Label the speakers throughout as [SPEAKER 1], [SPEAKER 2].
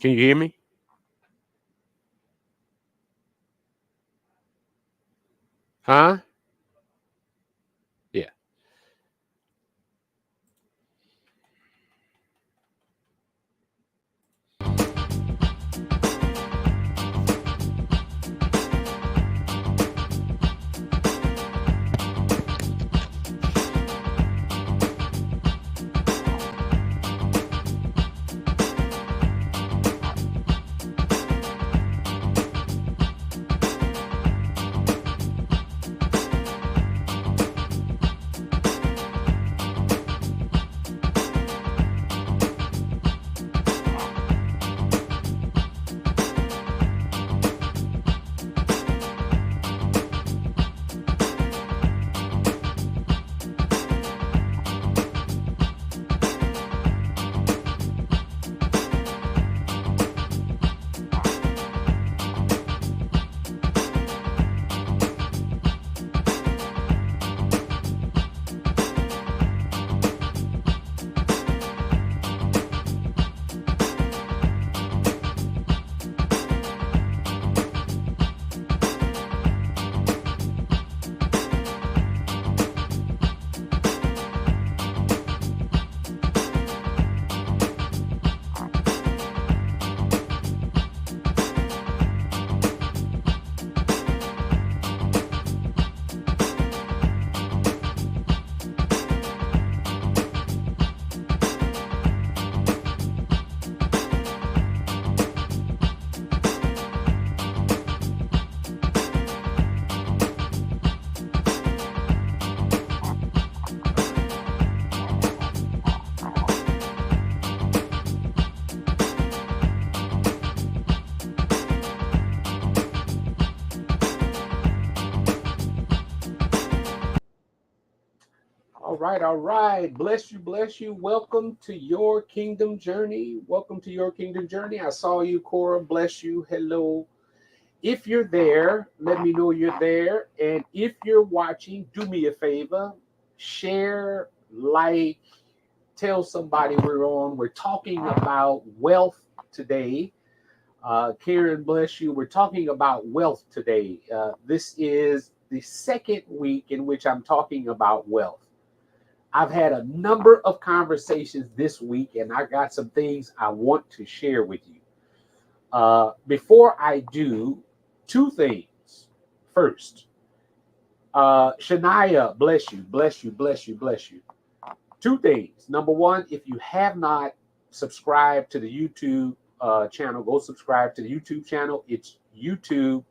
[SPEAKER 1] Can you hear me? Huh? Yeah. All right, all right. Bless you, bless you. Welcome to your kingdom journey. Welcome to your kingdom journey. I saw you, Cora. Bless you. Hello. If you're there, let me know you're there. And if you're watching, do me a favor, share, like, tell somebody we're on. We're talking about wealth today. Karen, bless you. We're talking about wealth today. This is the second week in which I'm talking about wealth. I've had a number of conversations this week, and I got some things I want to share with you. Before I do, two things. First, Shania, bless you, bless you, bless you, bless you. Two things. Number one, if you have not subscribed to the YouTube channel, go subscribe to the YouTube channel. It's YouTube.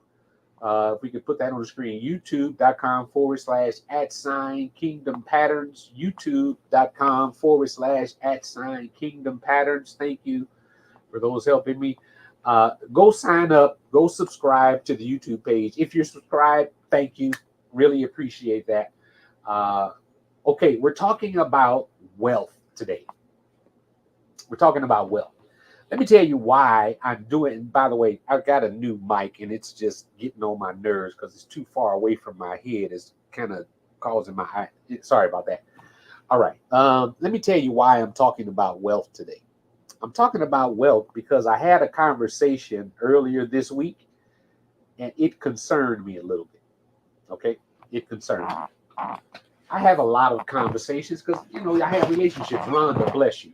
[SPEAKER 1] If we could put that on the screen, youtube.com/@ Kingdom Patterns, youtube.com/@ Kingdom Patterns. Thank you for those helping me. Go sign up, go subscribe to the YouTube page. If you're subscribed, thank you. Really appreciate that. Okay, we're talking about wealth today. We're talking about wealth. Let me tell you why I'm doing. And by the way, I've got a new mic and it's just getting on my nerves because it's too far away from my head. It's kind of causing my eye. Sorry about that. All right. Let me tell you why I'm talking about wealth today. I'm talking about wealth because I had a conversation earlier this week and it concerned me a little bit. Okay. It concerned me. I have a lot of conversations because, I have relationships. Rhonda, bless you.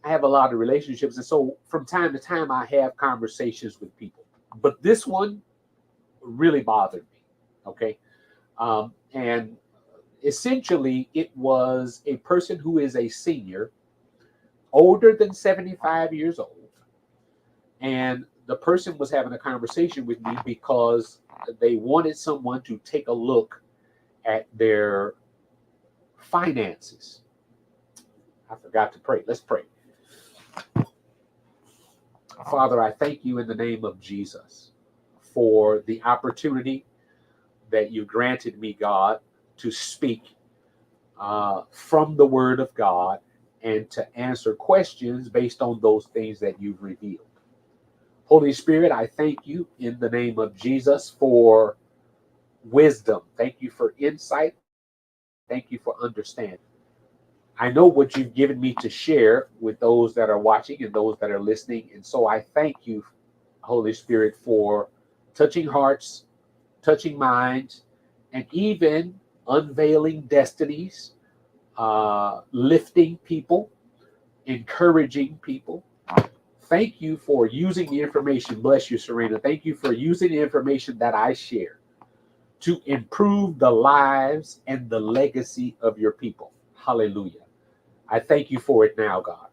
[SPEAKER 1] I have a lot of relationships. And so from time to time, I have conversations with people. But this one really bothered me. Okay. And essentially, it was a person who is a senior, older than 75 years old. And the person was having a conversation with me because they wanted someone to take a look at their finances. I forgot to pray. Let's pray. Father, I thank you in the name of Jesus for the opportunity that you granted me, God, to speak from the Word of God and to answer questions based on those things that you've revealed. Holy Spirit, I thank you in the name of Jesus for wisdom. Thank you for insight. Thank you for understanding. I know what you've given me to share with those that are watching and those that are listening. And so I thank you, Holy Spirit, for touching hearts, touching minds, and even unveiling destinies, lifting people, encouraging people. Thank you for using the information. Bless you, Serena. Thank you for using the information that I share to improve the lives and the legacy of your people. Hallelujah. I thank you for it now, God.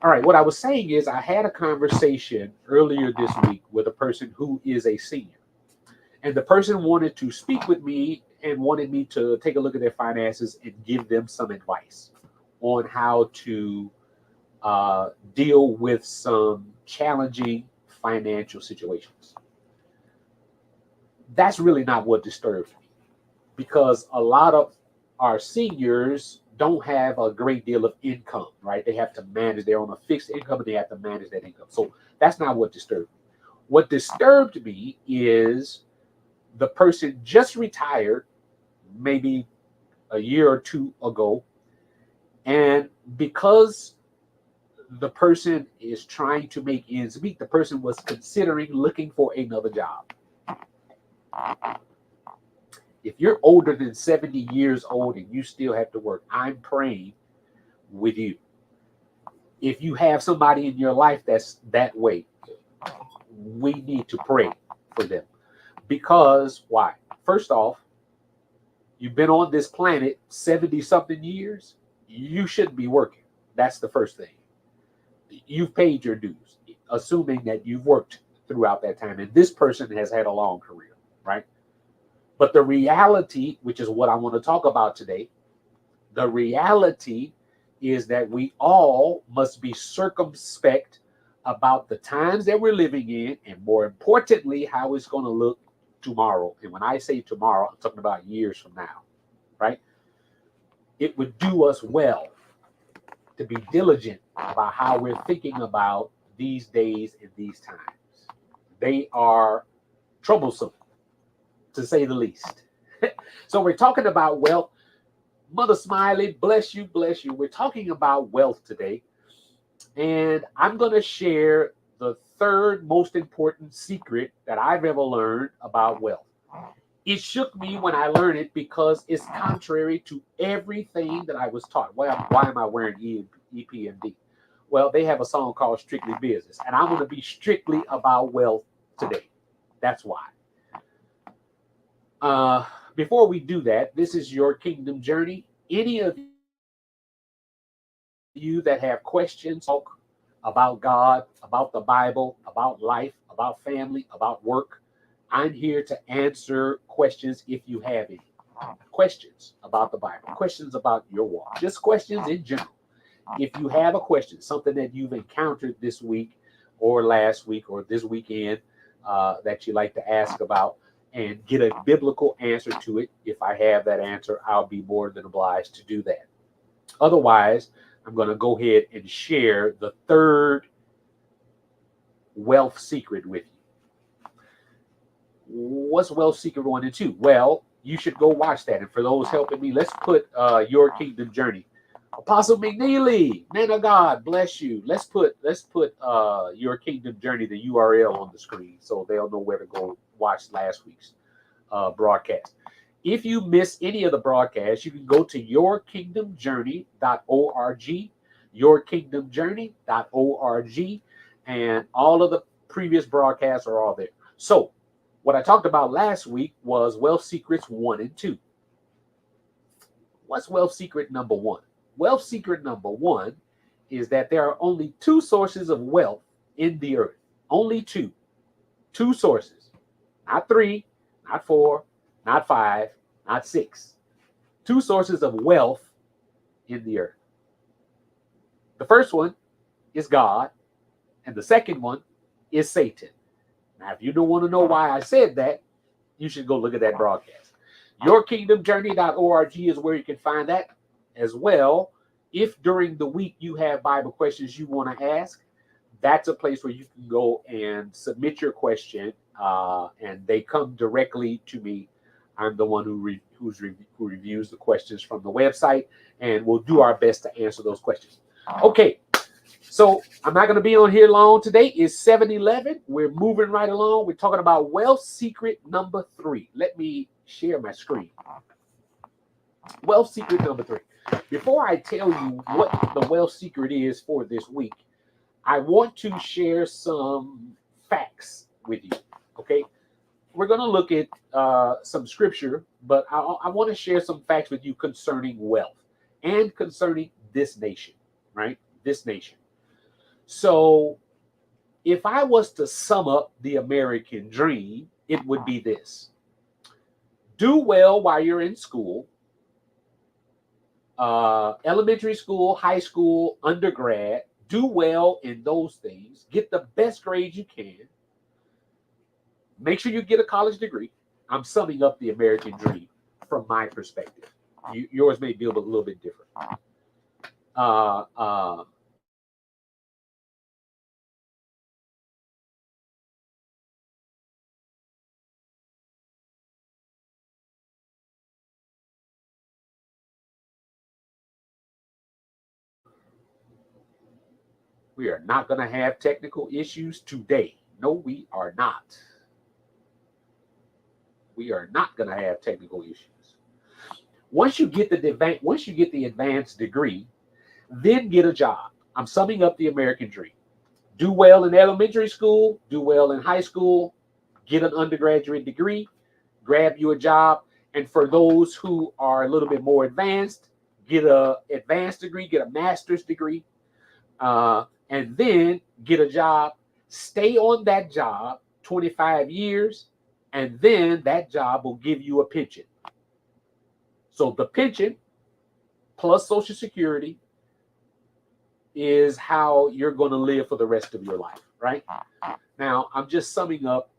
[SPEAKER 1] All right, what I was saying is I had a conversation earlier this week with a person who is a senior. And the person wanted to speak with me and wanted me to take a look at their finances and give them some advice on how to deal with some challenging financial situations. That's really not what disturbs me, because a lot of our seniors don't have a great deal of income, right? They have to manage, they're on a fixed income and they have to manage that income. So that's not what disturbed me. What disturbed me is the person just retired maybe a year or two ago. And because the person is trying to make ends meet, the person was considering looking for another job. If you're older than 70 years old and you still have to work, I'm praying with you. If you have somebody in your life that's that way, we need to pray for them. Because why? First off, you've been on this planet 70 something years, you shouldn't be working. That's the first thing. You've paid your dues, assuming that you've worked throughout that time. And this person has had a long career, right? But the reality, which is what I want to talk about today, the reality is that we all must be circumspect about the times that we're living in, and more importantly, how it's going to look tomorrow. And when I say tomorrow, I'm talking about years from now, right? It would do us well to be diligent about how we're thinking about these days and these times. They are troublesome, to say the least. So we're talking about wealth. Mother Smiley, bless you, bless you. We're talking about wealth today. And I'm going to share the third most important secret that I've ever learned about wealth. It shook me when I learned it because it's contrary to everything that I was taught. Why am I wearing EPMD? Well, they have a song called Strictly Business, and I'm going to be strictly about wealth today. That's why. Before we do that, this is your kingdom journey. Any of you that have questions about God, about the Bible, about life, about family, about work, I'm here to answer questions if you have any. Questions about the Bible, questions about your walk, just questions in general. If you have a question, something that you've encountered this week or last week or this weekend that you like to ask about and get a biblical answer to it, if I have that answer, I'll be more than obliged to do that. Otherwise, I'm going to go ahead and share the third wealth secret with you. What's wealth secret 1 and 2? Well, you should go watch that. And for those helping me, let's put Your Kingdom Journey. Apostle McNeely, man of God, bless you. Let's put Your Kingdom Journey, the URL on the screen, so they'll know where to go watch last week's broadcast. If you miss any of the broadcasts, you can go to yourkingdomjourney.org, yourkingdomjourney.org, and all of the previous broadcasts are all there. So what I talked about last week was wealth secrets 1 and 2. What's wealth secret number 1? Wealth secret number 1 is that there are only 2 sources of wealth in the earth. Only 2. 2 sources. Not 3, not 4, not 5, not 6. 2 sources of wealth in the earth. The first one is God, and the second one is Satan. Now, if you don't want to know why I said that, you should go look at that broadcast. Yourkingdomjourney.org is where you can find that as well. If during the week you have Bible questions you want to ask, that's a place where you can go and submit your question, and they come directly to me. I'm the one who reviews the questions from the website, and we'll do our best to answer those questions. Okay, so I'm not going to be on here long today. It's 7:11. We're moving right along. We're talking about wealth secret number 3. Let me share my screen. Wealth secret number 3. Before I tell you what the wealth secret is for this week, I want to share some facts with you. Okay, we're going to look at some scripture, but I want to share some facts with you concerning wealth and concerning this nation, right? This nation. So if I was to sum up the American dream, it would be this: do well while you're in school, elementary school, high school, undergrad. Do well in those things. Get the best grades you can. Make sure you get a college degree. I'm summing up the American dream from my perspective. Yours may be a little bit different. We are not going to have technical issues today. No, we are not. We are not going to have technical issues. Once you get the advanced degree, then get a job. I'm summing up the American dream. Do well in elementary school, do well in high school, get an undergraduate degree, grab you a job. And for those who are a little bit more advanced, get an advanced degree, get a master's degree, and then get a job. Stay on that job 25 years, and then that job will give you a pension. So the pension plus Social Security is how you're going to live for the rest of your life, right? Now, I'm just summing up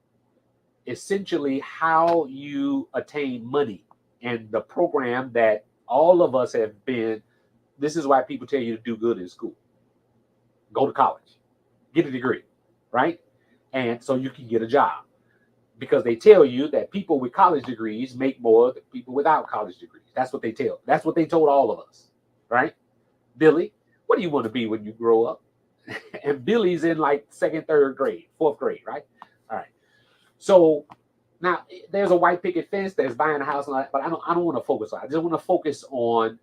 [SPEAKER 1] essentially how you attain money and the program that all of us have been. This is why people tell you to do good in school. Go to college, get a degree, right? And so you can get a job, because they tell you that people with college degrees make more than people without college degrees. That's what they tell. That's what they told all of us, right? Billy, what do you want to be when you grow up? And Billy's in like second, third grade, fourth grade, right? All right. So now there's a white picket fence that's buying a house, but I don't want to focus on it. I just want to focus on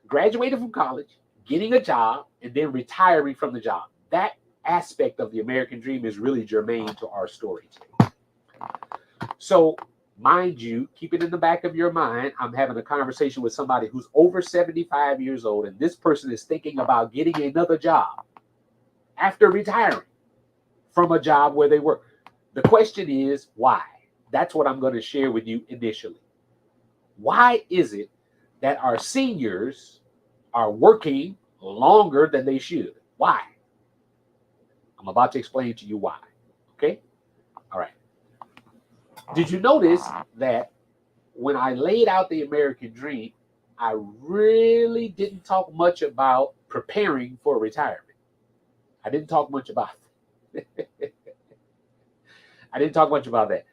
[SPEAKER 1] graduating from college, getting a job, and then retiring from the job. That aspect of the American dream is really germane to our story today. So, mind you, keep it in the back of your mind. I'm having a conversation with somebody who's over 75 years old, and this person is thinking about getting another job after retiring from a job where they work. The question is, why? That's what I'm going to share with you initially. Why is it that our seniors are working longer than they should? Why? I'm about to explain to you why. Okay? All right. Did you notice that when I laid out the American dream, I really didn't talk much about preparing for retirement? I didn't talk much about it. I didn't talk much about that.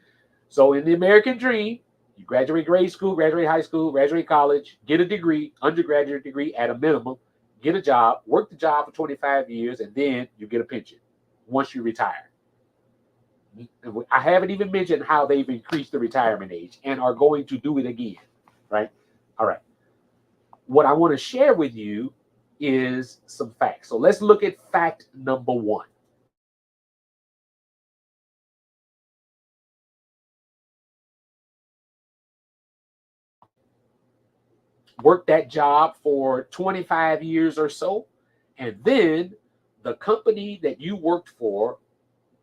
[SPEAKER 1] So in the American dream, you graduate grade school, graduate high school, graduate college, get a degree, undergraduate degree at a minimum, get a job, work the job for 25 years, and then you get a pension once you retire. I haven't even mentioned how they've increased the retirement age and are going to do it again, right? All right. What I want to share with you is some facts. So let's look at fact number 1. Work that job for 25 years or so, and then the company that you worked for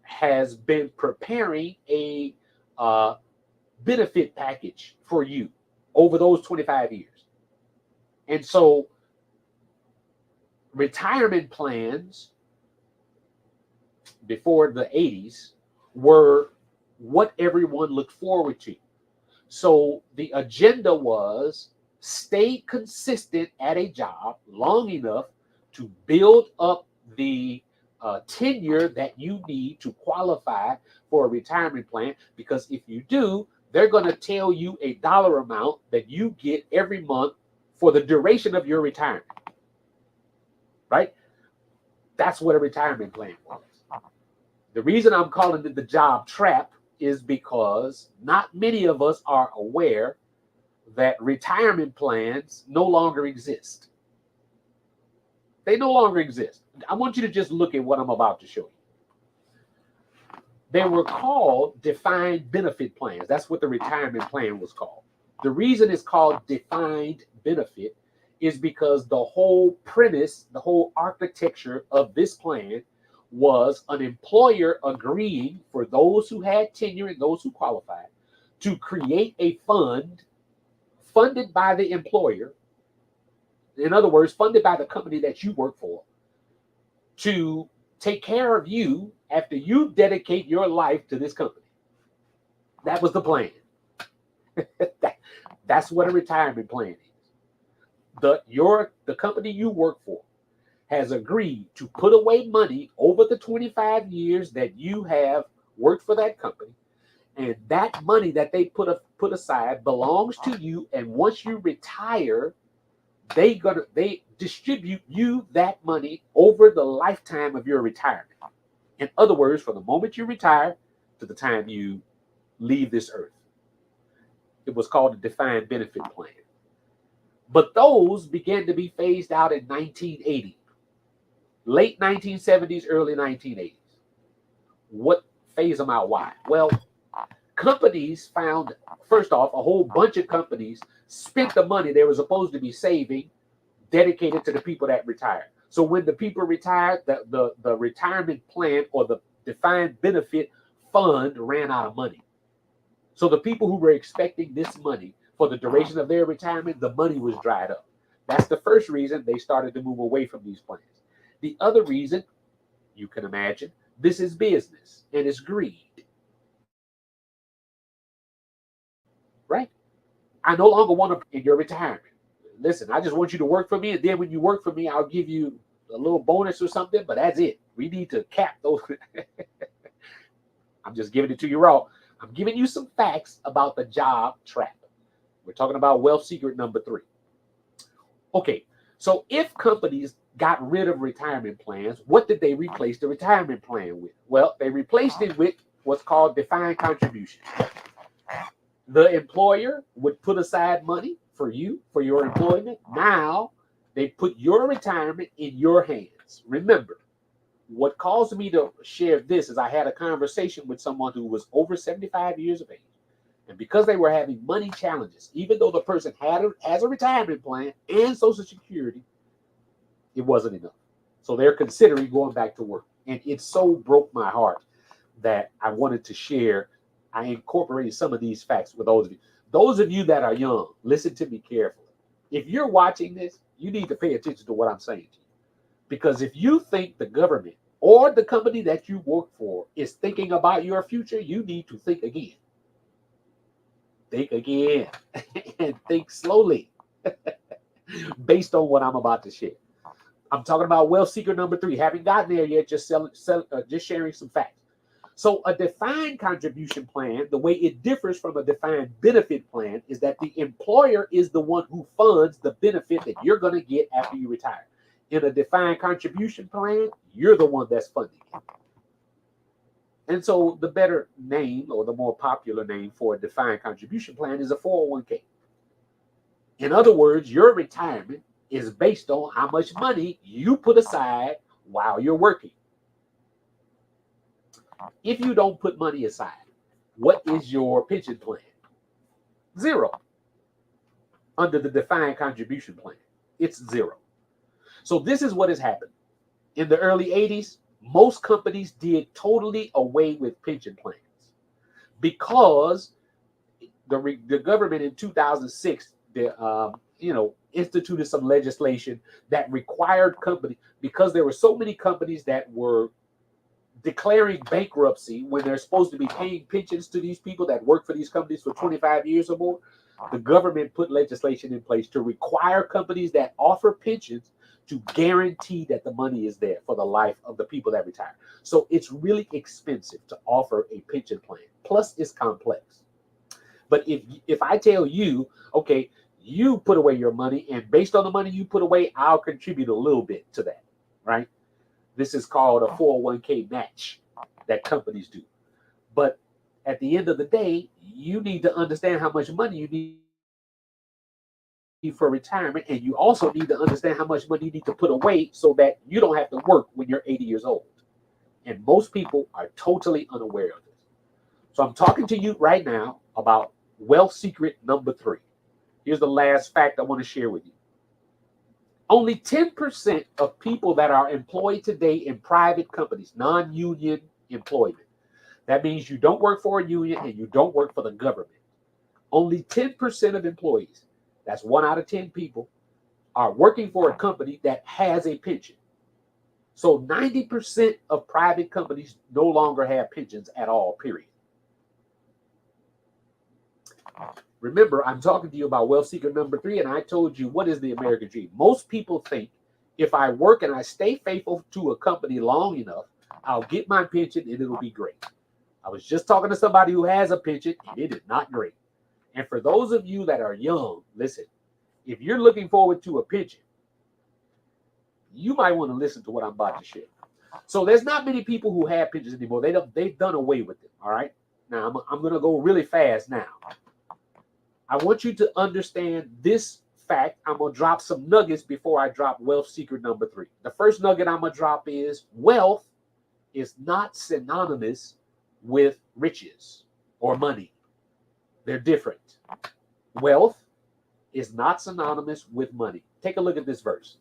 [SPEAKER 1] has been preparing a benefit package for you over those 25 years. And so retirement plans before the 80s were what everyone looked forward to. So the agenda was stay consistent at a job long enough to build up the tenure that you need to qualify for a retirement plan. Because if you do, they're going to tell you a dollar amount that you get every month for the duration of your retirement, right? That's what a retirement plan was. The reason I'm calling it the job trap is because not many of us are aware that retirement plans no longer exist. They no longer exist. I want you to just look at what I'm about to show you. They were called defined benefit plans. That's what the retirement plan was called. The reason it's called defined benefit is because the whole premise, the whole architecture of this plan was an employer agreeing for those who had tenure and those who qualified to create a fund funded by the employer. In other words, funded by the company that you work for, to take care of you after you dedicate your life to this company. That was the plan. That's what a retirement plan is. The company you work for has agreed to put away money over the 25 years that you have worked for that company, and that money that they put aside belongs to you. And once you retire, they distribute you that money over the lifetime of your retirement. In other words, from the moment you retire to the time you leave this earth. It was called a defined benefit plan. But those began to be phased out in 1980, late 1970s, early 1980s. What phased them out? Why? Well, companies found, first off, a whole bunch of companies spent the money they were supposed to be saving, dedicated to the people that retired. So when the people retired, the retirement plan or the defined benefit fund ran out of money. So the people who were expecting this money for the duration of their retirement, the money was dried up. That's the first reason they started to move away from these plans. The other reason, you can imagine, this is business and it's greed. Right? I no longer want to in your retirement. Listen, I just want you to work for me, and then when you work for me, I'll give you a little bonus or something, but that's it. We need to cap those. I'm just giving it to you raw. I'm giving you some facts about the job trap. We're talking about wealth secret number 3. Okay, so if companies got rid of retirement plans, what did they replace the retirement plan with? Well, they replaced it with what's called defined contribution. The employer would put aside money for you, for your employment. Now they put your retirement in your hands. Remember, what caused me to share this is I had a conversation with someone who was over 75 years of age. And because they were having money challenges, even though the person has a retirement plan and Social Security, it wasn't enough. So they're considering going back to work. And it so broke my heart that I wanted to share. I incorporated some of these facts with those of you. Those of you that are young, listen to me carefully. If you're watching this, you need to pay attention to what I'm saying to you. Because if you think the government or the company that you work for is thinking about your future, you need to think again. Think again and think slowly based on what I'm about to share. I'm talking about wealth secret number 3. Haven't gotten there yet, just sharing some facts. So a defined contribution plan, the way it differs from a defined benefit plan is that the employer is the one who funds the benefit that you're going to get after you retire. In a defined contribution plan, you're the one that's funding it. And so the better name or the more popular name for a defined contribution plan is a 401k. In other words, your retirement is based on how much money you put aside while you're working. If you don't put money aside, what is your pension plan? 0. Under the defined contribution plan, it's 0. So this is what has happened. In the early 80s, most companies did totally away with pension plans because the government in 2006 instituted some legislation that required companies, because there were so many companies that were declaring bankruptcy when they're supposed to be paying pensions to these people that work for these companies for 25 years or more. The government put legislation in place to require companies that offer pensions to guarantee that the money is there for the life of the people that retire. So it's really expensive to offer a pension plan. Plus, it's complex. But if I tell you, okay, you put away your money, and based on the money you put away, I'll contribute a little bit to that, right? This is called a 401k match that companies do. But at the end of the day, you need to understand how much money you need for retirement, and you also need to understand how much money you need to put away so that you don't have to work when you're 80 years old. And most people are totally unaware of this. So I'm talking to you right now about wealth secret number 3. Here's the last fact I want to share with you. Only 10% of people that are employed today in private companies, non-union employment. That means you don't work for a union and you don't work for the government. Only 10% of employees, that's 1 out of 10 people, are working for a company that has a pension. So 90% of private companies no longer have pensions at all, period. Remember, I'm talking to you about wealth secret number 3, and I told you what is the American dream. Most people think if I work and I stay faithful to a company long enough, I'll get my pension and it'll be great. I was just talking to somebody who has a pension, and it is not great. And for those of you that are young, listen, if you're looking forward to a pension, you might want to listen to what I'm about to share. So there's not many people who have pensions anymore. They've done away with them. All right. Now I'm going to go really fast now. I want you to understand this fact. I'm going to drop some nuggets before I drop wealth secret number 3. The first nugget I'm going to drop is wealth is not synonymous with riches or money. They're different. Wealth is not synonymous with money. Take a look at this verse.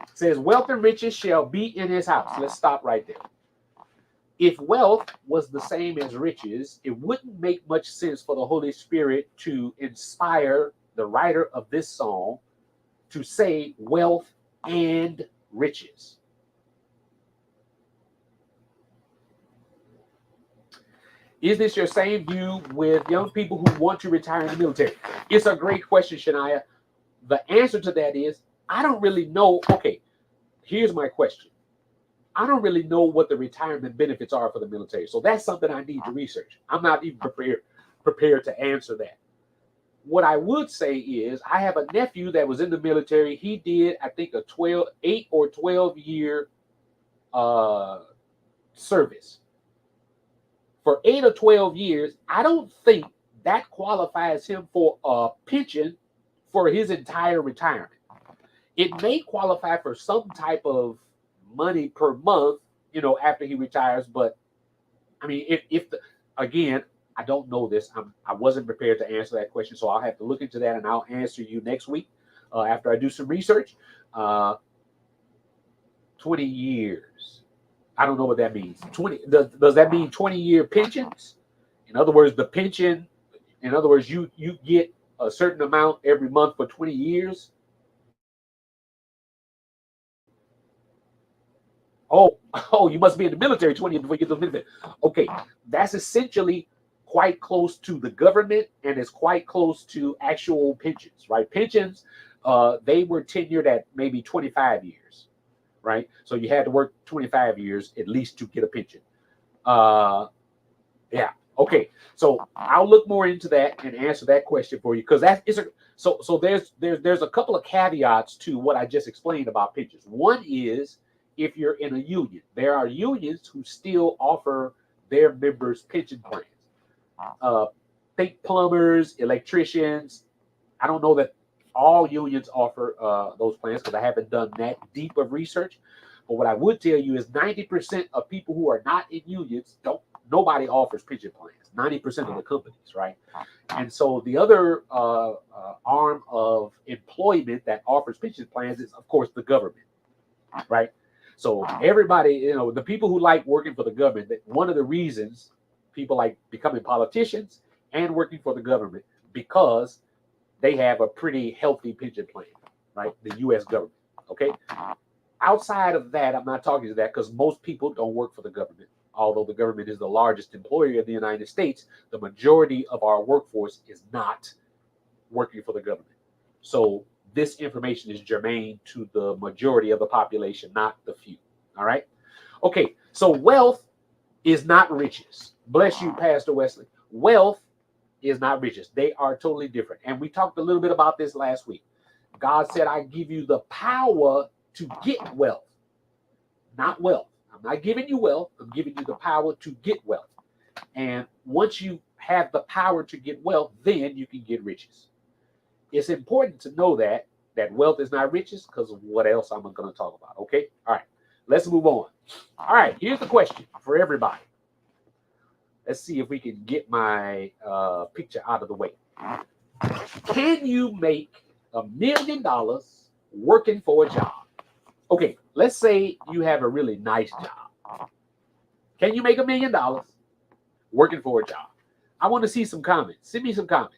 [SPEAKER 1] It says, wealth and riches shall be in his house. Let's stop right there. If wealth was the same as riches, it wouldn't make much sense for the Holy Spirit to inspire the writer of this song to say wealth and riches. Is this your same view with young people who want to retire in the military? It's a great question, Shania. The answer to that is, I don't really know. Okay, here's my question. I don't really know what the retirement benefits are for the military. So that's something I need to research. I'm not even prepared to answer that. What I would say is I have a nephew that was in the military. He did, I think, a 8 or 12 year service. For 8 or 12 years, I don't think that qualifies him for a pension for his entire retirement. It may qualify for some type of money per month, after he retires. But I mean, again, I don't know this. I wasn't prepared to answer that question, so I'll have to look into that, and I'll answer you next week after I do some research. 20 years. I don't know what that means. 20 does that mean 20-year pensions? In other words, the pension. In other words, you get a certain amount every month for 20 years. Oh, you must be in the military 20 years before you get those benefits. Okay, that's essentially quite close to the government, and it's quite close to actual pensions, right? Pensions, they were tenured at maybe 25 years, right? So you had to work 25 years at least to get a pension. Yeah. Okay. So I'll look more into that and answer that question for you, because so there's a couple of caveats to what I just explained about pensions. One is, if you're in a union, there are unions who still offer their members pension plans. Think plumbers, electricians. I don't know that all unions offer those plans, because I haven't done that deep of research. But what I would tell you is 90% of people who are not in unions nobody offers pension plans. 90% of the companies, right? And so the other arm of employment that offers pension plans is, of course, the government, right? So everybody, the people who like working for the government, one of the reasons people like becoming politicians and working for the government, because they have a pretty healthy pension plan, right? The U.S. government, okay? Outside of that, I'm not talking to that, because most people don't work for the government. Although the government is the largest employer in the United States, the majority of our workforce is not working for the government. So this information is germane to the majority of the population, not the few. All right. Okay. So wealth is not riches. Bless you, Pastor Wesley. Wealth is not riches. They are totally different. And we talked a little bit about this last week. God said, I give you the power to get wealth, not wealth. I'm not giving you wealth. I'm giving you the power to get wealth. And once you have the power to get wealth, then you can get riches. It's important to know that wealth is not riches, because of what else I'm going to talk about. Okay. All right. Let's move on. All right. Here's the question for everybody. Let's see if we can get my picture out of the way. Can you make $1 million working for a job? Okay, let's say you have a really nice job. Can you make $1 million working for a job? I want to see some comments. Send me some comments.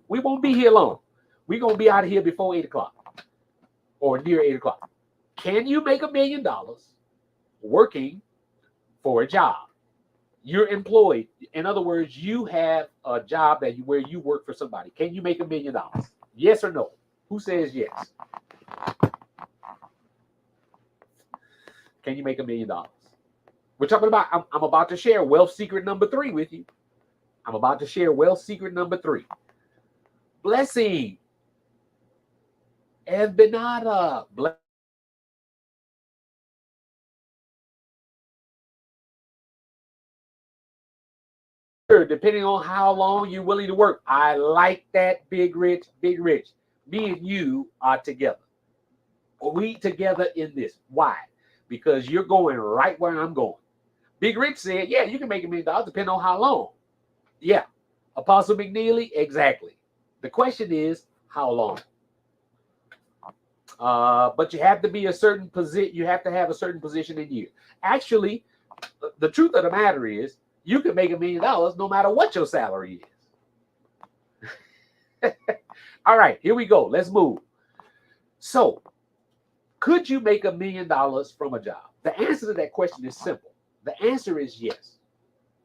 [SPEAKER 1] We won't be here long. We're going to be out of here before 8 o'clock or near 8 o'clock. Can you make $1 million working for a job? You're employed. In other words, you have a job where you work for somebody. Can you make $1 million? Yes or no? Who says yes? Can you make $1 million? We're talking about, I'm about to share wealth secret number 3 with you. I'm about to share wealth secret number 3. Blessing. Ebinada. Depending on how long you're willing to work. I like that, Big Rich, Big Rich. Me and you are together. We together in this. Why? Because you're going right where I'm going. Big Rich said, yeah, you can make $1 million depending on how long. Yeah. Apostle McNeely, exactly. The question is, how long? But you have to be a certain position. You have to have a certain position in you. Actually, the truth of the matter is, you can make $1 million no matter what your salary is. All right, here we go. Let's move. So, could you make $1 million from a job? The answer to that question is simple. The answer is yes.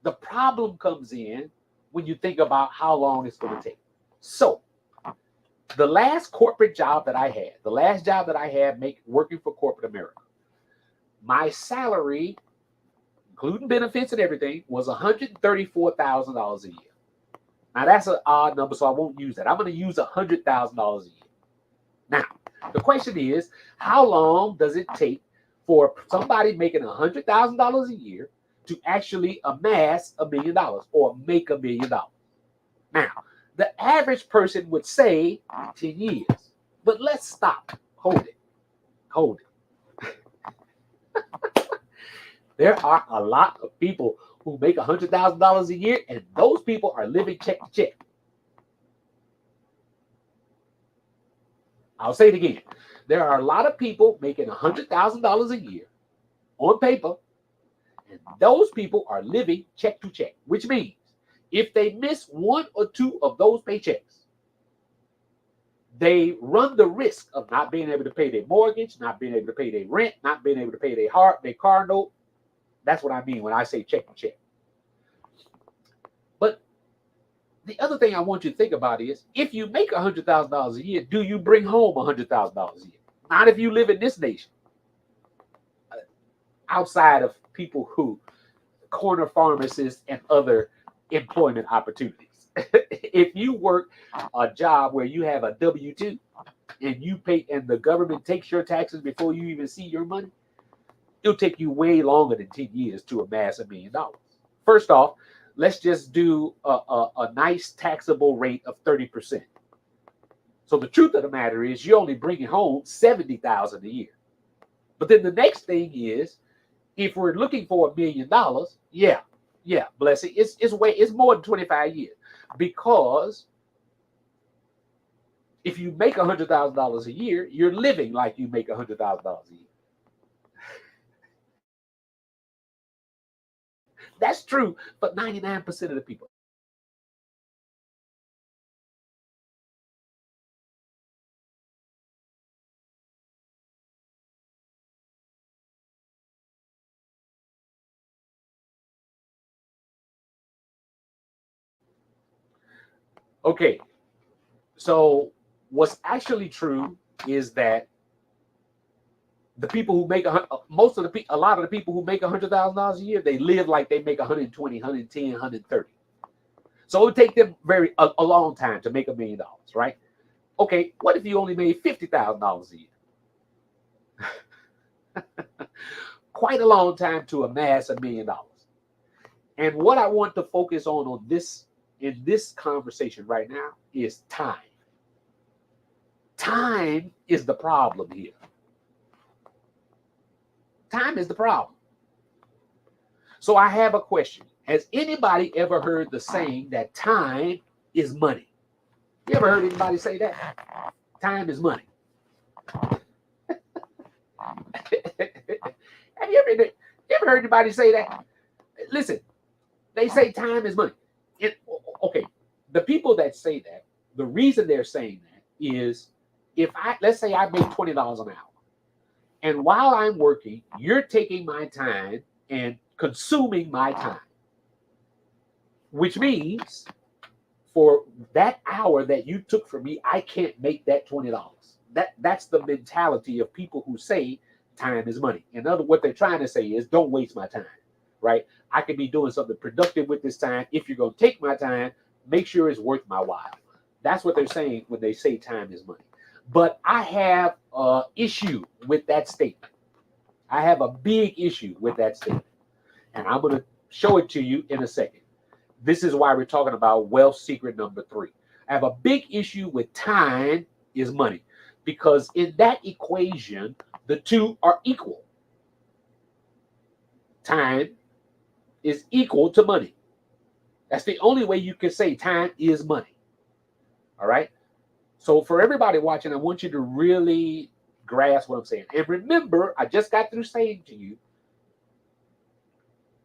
[SPEAKER 1] The problem comes in when you think about how long it's going to take. So, the last corporate job that I had, working for corporate America, my salary, including benefits and everything, was $134,000 a year. Now, that's an odd number, so I won't use that. I'm going to use $100,000 a year. Now, the question is, how long does it take for somebody making $100,000 a year to actually amass $1 million or make $1 million? Now, the average person would say 10 years. But let's stop. Hold it. There are a lot of people who make $100,000 a year, and those people are living check to check. I'll say it again. There are a lot of people making $100,000 a year on paper, and those people are living check to check, which means if they miss 1 or 2 of those paychecks, they run the risk of not being able to pay their mortgage, not being able to pay their rent, not being able to pay their car note. That's what I mean when I say check to check. But the other thing I want you to think about is, if you make $100,000 a year, do you bring home $100,000 a year? Not if you live in this nation. Outside of people who corner pharmacists and other employment opportunities. If you work a job where you have a W-2 and you pay, and the government takes your taxes before you even see your money, it'll take you way longer than 10 years to amass $1 million. First off, let's just do a nice taxable rate of 30%. So the truth of the matter is, you're only bringing home $70,000 a year. But then the next thing is, if we're looking for $1 million, blessing, it's more than 25 years, because if you make $100,000 a year, you're living like you make $100,000 a year. That's true, but 99% of the people. Okay, so what's actually true is that the people who make a lot of the people who make $100,000 a year, they live like they make 120, 110, 130. So it would take them a long time to make $1 million, right? Okay, what if you only made $50,000 a year? Quite a long time to amass $1 million. And what I want to focus on this in this conversation right now is time. Time is the problem here. Time is the problem. So I have a question. Has anybody ever heard the saying that time is money? You ever heard anybody say that? Time is money. Have you ever heard anybody say that? Listen, they say time is money. Okay, the people that say that, the reason they're saying that is let's say I make $20 an hour. And while I'm working, you're taking my time and consuming my time. Which means for that hour that you took from me, I can't make that $20. That's the mentality of people who say time is money. In other words, what they're trying to say is don't waste my time, right? I could be doing something productive with this time. If you're going to take my time, make sure it's worth my while. That's what they're saying when they say time is money. But I have an issue with that statement. I have a big issue with that statement. And I'm going to show it to you in a second. This is why we're talking about wealth secret number 3. I have a big issue with time is money, because in that equation, the two are equal. Time is equal to money. That's the only way you can say time is money. All right. So for everybody watching, I want you to really grasp what I'm saying. And remember, I just got through saying to you,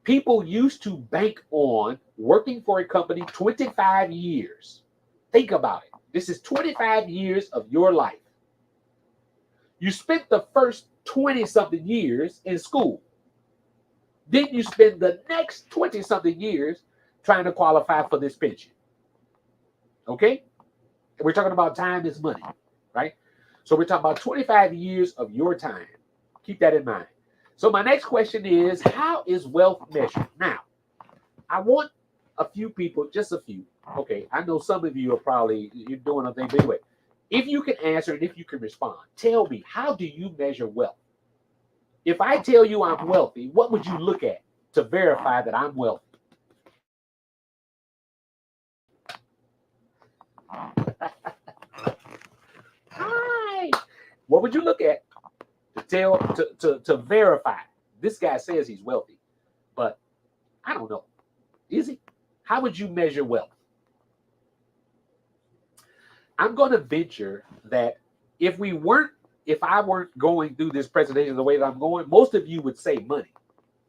[SPEAKER 1] people used to bank on working for a company 25 years. Think about it. This is 25 years of your life. You spent the first 20-something years in school. Then you spend the next 20-something years trying to qualify for this pension. Okay? We're talking about time is money, right? So we're talking about 25 years of your time. Keep that in mind. So my next question is, how is wealth measured? Now, I want a few people, just a few. Okay, I know some of you are probably, you're doing a thing, but anyway, if you can answer and if you can respond, tell me, how do you measure wealth? If I tell you I'm wealthy, what would you look at to verify that I'm wealthy? Hi. What would you look at to verify? This guy says he's wealthy, but I don't know. Is he? How would you measure wealth? I'm going to venture that if I weren't going through this presentation the way that I'm going, most of you would say money.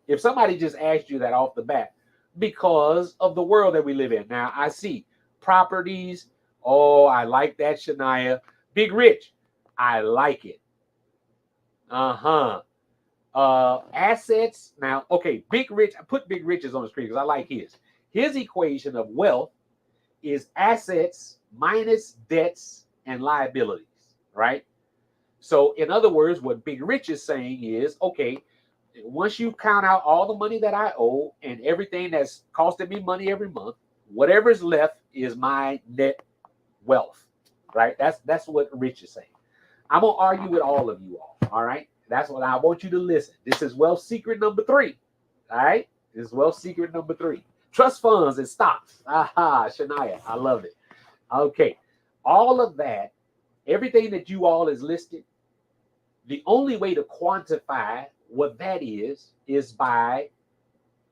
[SPEAKER 1] If somebody just asked you that off the bat, because of the world that we live in. Now, I see properties. Oh, I like that, Shania. Big Rich. I like it. Assets. Now, okay, Big Rich. I put Big Rich's on the screen because I like his. His equation of wealth is assets minus debts and liabilities, right? So, in other words, what Big Rich is saying is, okay, once you count out all the money that I owe and everything that's costing me money every month, whatever's left is my net wealth, right? That's what Rich is saying. I'm gonna argue with all of you all right? That's what I want you to listen. This is wealth secret number 3, all right? This is wealth secret number 3. Trust funds and stocks. Aha, Shania, I love it. Okay, all of that, everything that you all is listed, the only way to quantify what that is by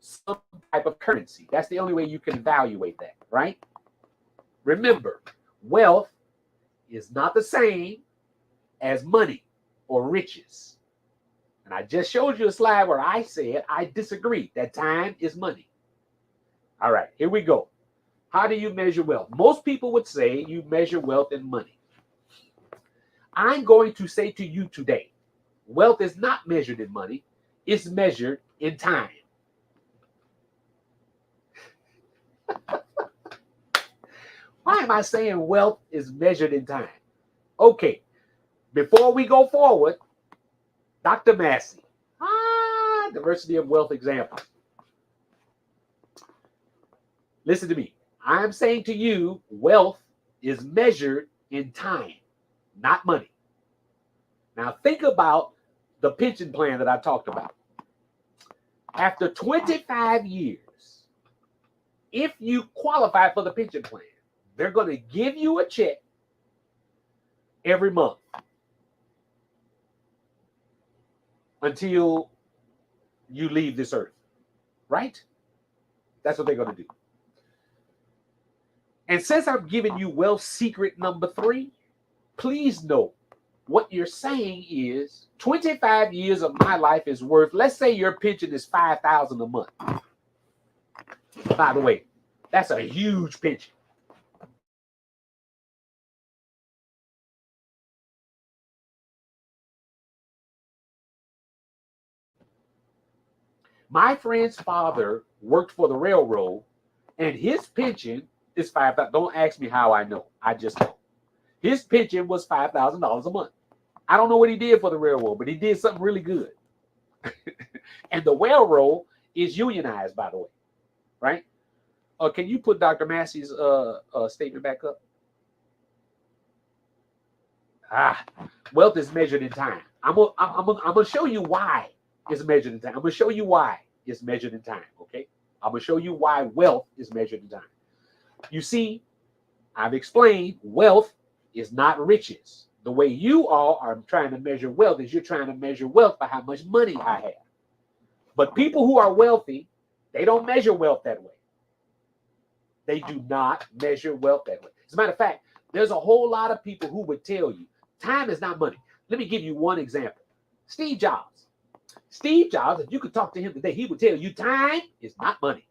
[SPEAKER 1] some type of currency. That's the only way you can evaluate that, right? Remember, wealth is not the same as money or riches. And I just showed you a slide where I said I disagree that time is money. All right, here we go. How do you measure wealth? Most people would say you measure wealth in money. I'm going to say to you today, wealth is not measured in money. It's measured in time. Why am I saying wealth is measured in time? Okay, before we go forward, Dr. Massey, diversity of wealth examples. Listen to me. I'm saying to you, wealth is measured in time, not money. Now think about the pension plan that I talked about. After 25 years, if you qualify for the pension plan, they're going to give you a check every month until you leave this earth, right? That's what they're going to do. And since I'm giving you wealth secret number 3, please know what you're saying is 25 years of my life is worth, let's say your pension is $5,000 a month. By the way, that's a huge pension. My friend's father worked for the railroad, and his pension is $5,000. Don't ask me how I know. I just know. His pension was $5,000 a month. I don't know what he did for the railroad, but he did something really good. And the railroad is unionized, by the way, right? Can you put Dr. Massey's statement back up? Wealth is measured in time. I'm gonna show you why it's measured in time. I'm gonna show you why it's measured in time. Okay, I'm gonna show you why wealth is measured in time. You see, I've explained wealth is not riches. The way you all are trying to measure wealth is you're trying to measure wealth by how much money I have. But people who are wealthy, they don't measure wealth that way. They do not measure wealth that way. As a matter of fact, there's a whole lot of people who would tell you time is not money. Let me give you one example. Steve Jobs. Steve Jobs, if you could talk to him today, he would tell you time is not money.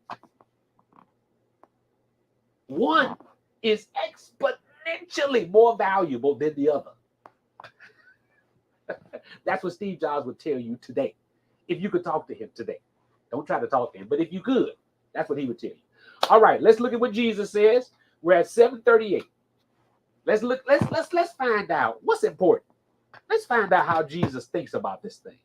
[SPEAKER 1] One is exponentially more valuable than the other. That's what Steve Jobs would tell you today. If you could talk to him today. Don't try to talk to him, but if you could, that's what he would tell you. All right, let's look at what Jesus says. We're at 738. Let's find out what's important. Let's find out how Jesus thinks about this thing.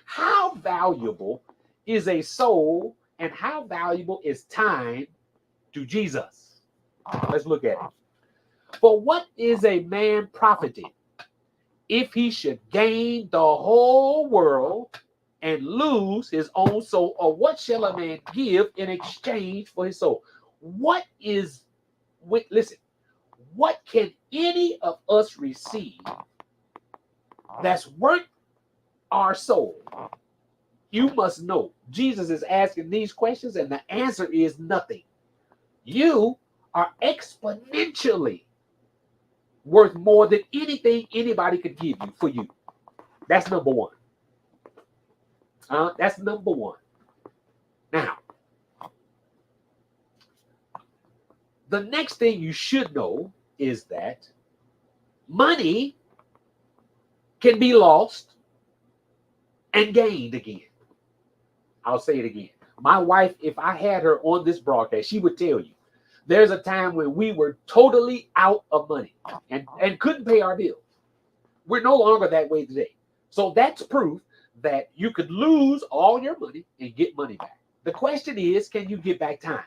[SPEAKER 1] How valuable is a soul and how valuable is time to Jesus? Let's look at it. For what is a man profited if he should gain the whole world and lose his own soul? Or what shall a man give in exchange for his soul? Listen, what can any of us receive that's worth our soul? You must know. Jesus is asking these questions, and the answer is nothing. You are exponentially worth more than anything anybody could give you for you. That's number one. That's number one. Now, the next thing you should know is that money can be lost and gained again. I'll say it again. My wife, if I had her on this broadcast, she would tell you there's a time when we were totally out of money and couldn't pay our bills. We're no longer that way today. So that's proof that you could lose all your money and get money back. The question is, can you get back time?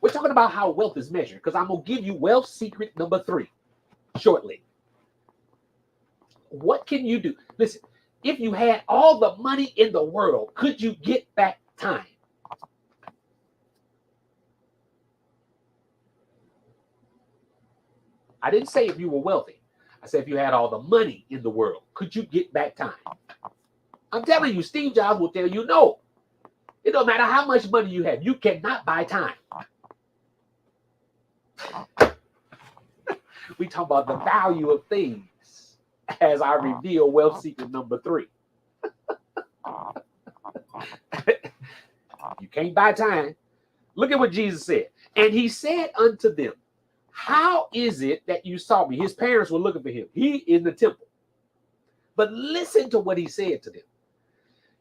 [SPEAKER 1] We're talking about how wealth is measured because I'm going to give you wealth secret number 3 shortly. What can you do? Listen, if you had all the money in the world, could you get back time? I didn't say if you were wealthy. I said if you had all the money in the world, could you get back time? I'm telling you, Steve Jobs will tell you no. It don't matter how much money you have. You cannot buy time. We talk about the value of things as I reveal wealth secret number 3. You can't buy time. Look at what Jesus said. And he said unto them, how is it that you saw me? His parents were looking for him. He in the temple. But listen to what he said to them.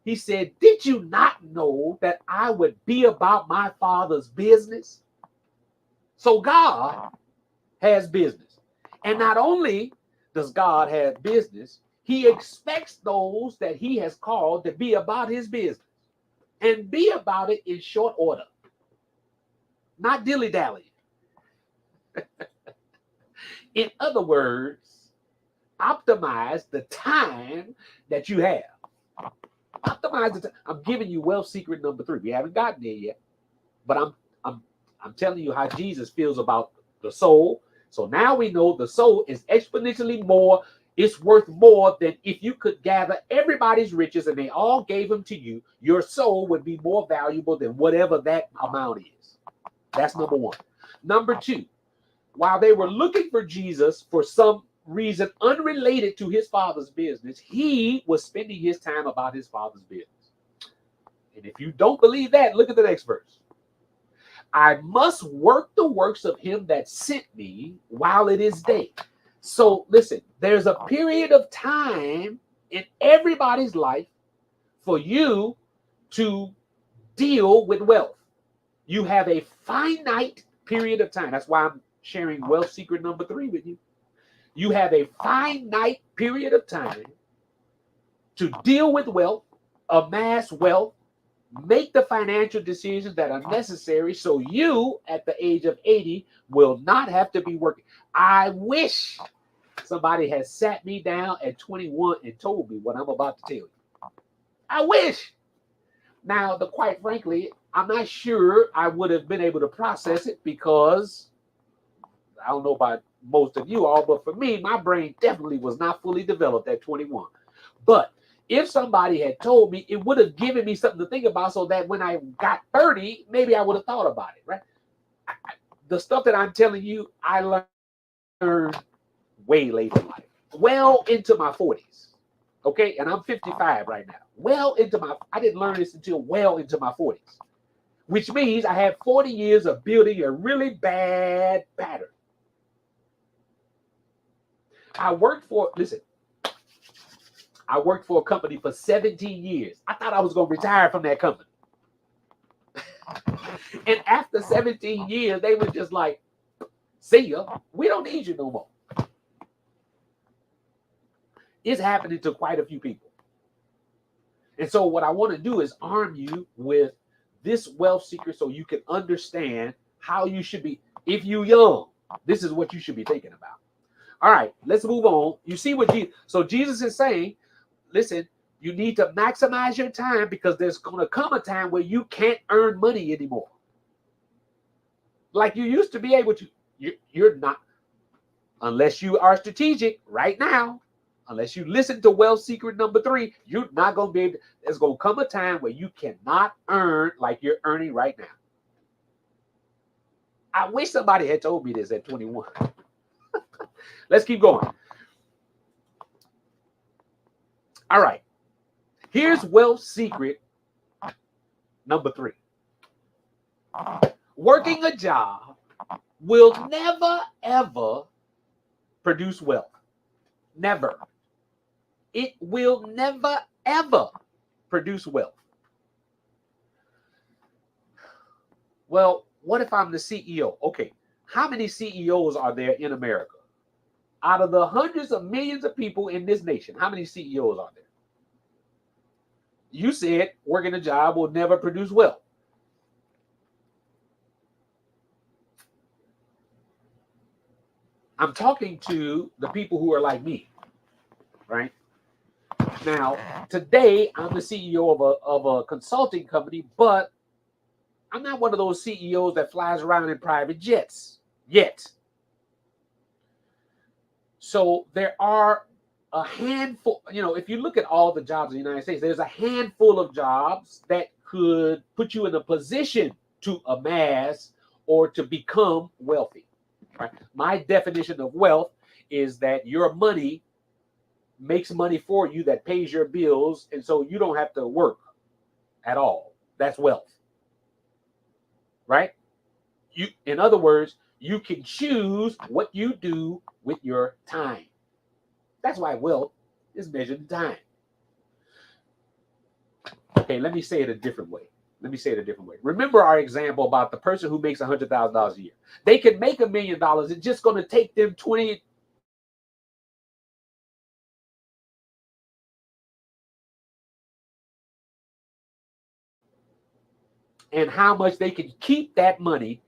[SPEAKER 1] He said, did you not know that I would be about my Father's business? So God has business. And not only does God have business, he expects those that he has called to be about his business and be about it in short order, not dilly-dally. In other words, optimize the time that you have. Optimize the time. I'm giving you wealth secret number 3. We haven't gotten there yet, but I'm telling you how Jesus feels about the soul. So now we know the soul is exponentially more. It's worth more than if you could gather everybody's riches and they all gave them to you. Your soul would be more valuable than whatever that amount is. That's number 1. Number 2, while they were looking for Jesus for some reason unrelated to his father's business, he was spending his time about his father's business. And if you don't believe that, look at the next verse. I must work the works of him that sent me while it is day. So listen, there's a period of time in everybody's life for you to deal with wealth. You have a finite period of time. That's why I'm sharing wealth secret number 3 with you. You have a finite period of time to deal with wealth, amass wealth, make the financial decisions that are necessary so you, at the age of 80, will not have to be working. I wish somebody had sat me down at 21 and told me what I'm about to tell you. I wish. Now, quite frankly, I'm not sure I would have been able to process it because I don't know about most of you all, but for me, my brain definitely was not fully developed at 21. But if somebody had told me, it would have given me something to think about so that when I got 30, maybe I would have thought about it, right? The stuff that I'm telling you, I learned way late in life, well into my 40s. Okay, and I'm 55 right now. I didn't learn this until well into my 40s, which means I had 40 years of building a really bad pattern. I worked for a company for 17 years. I thought I was going to retire from that company. And after 17 years, they were just like, see ya, we don't need you no more. It's happening to quite a few people. And so what I want to do is arm you with this wealth secret so you can understand how you should be. If you're young, this is what you should be thinking about. All right, let's move on. You see what Jesus is saying, listen, you need to maximize your time because there's going to come a time where you can't earn money anymore. Like you used to be able to. You're not, unless you are strategic right now, unless you listen to wealth secret number 3, you're not going to be able to. There's going to come a time where you cannot earn like you're earning right now. I wish somebody had told me this at 21. Let's keep going. All right. Here's wealth secret number 3. Working a job will never, ever produce wealth. Never. It will never, ever produce wealth. Well, what if I'm the CEO? Okay, how many CEOs are there in America? Out of the hundreds of millions of people in this nation, how many CEOs are there? You said working a job will never produce wealth. I'm talking to the people who are like me, right? Now, today, I'm the CEO of a consulting company, but I'm not one of those CEOs that flies around in private jets yet. So there are a handful, if you look at all the jobs in the United States, there's a handful of jobs that could put you in a position to amass or to become wealthy. Right? My definition of wealth is that your money makes money for you that pays your bills, and so you don't have to work at all. That's wealth. Right? In other words, you can choose what you do with your time. That's why wealth is measured in time. Okay, let me say it a different way. Remember our example about the person who makes $100,000 a year. They can make $1 million. It's just going to take them 20 and how much they can keep that money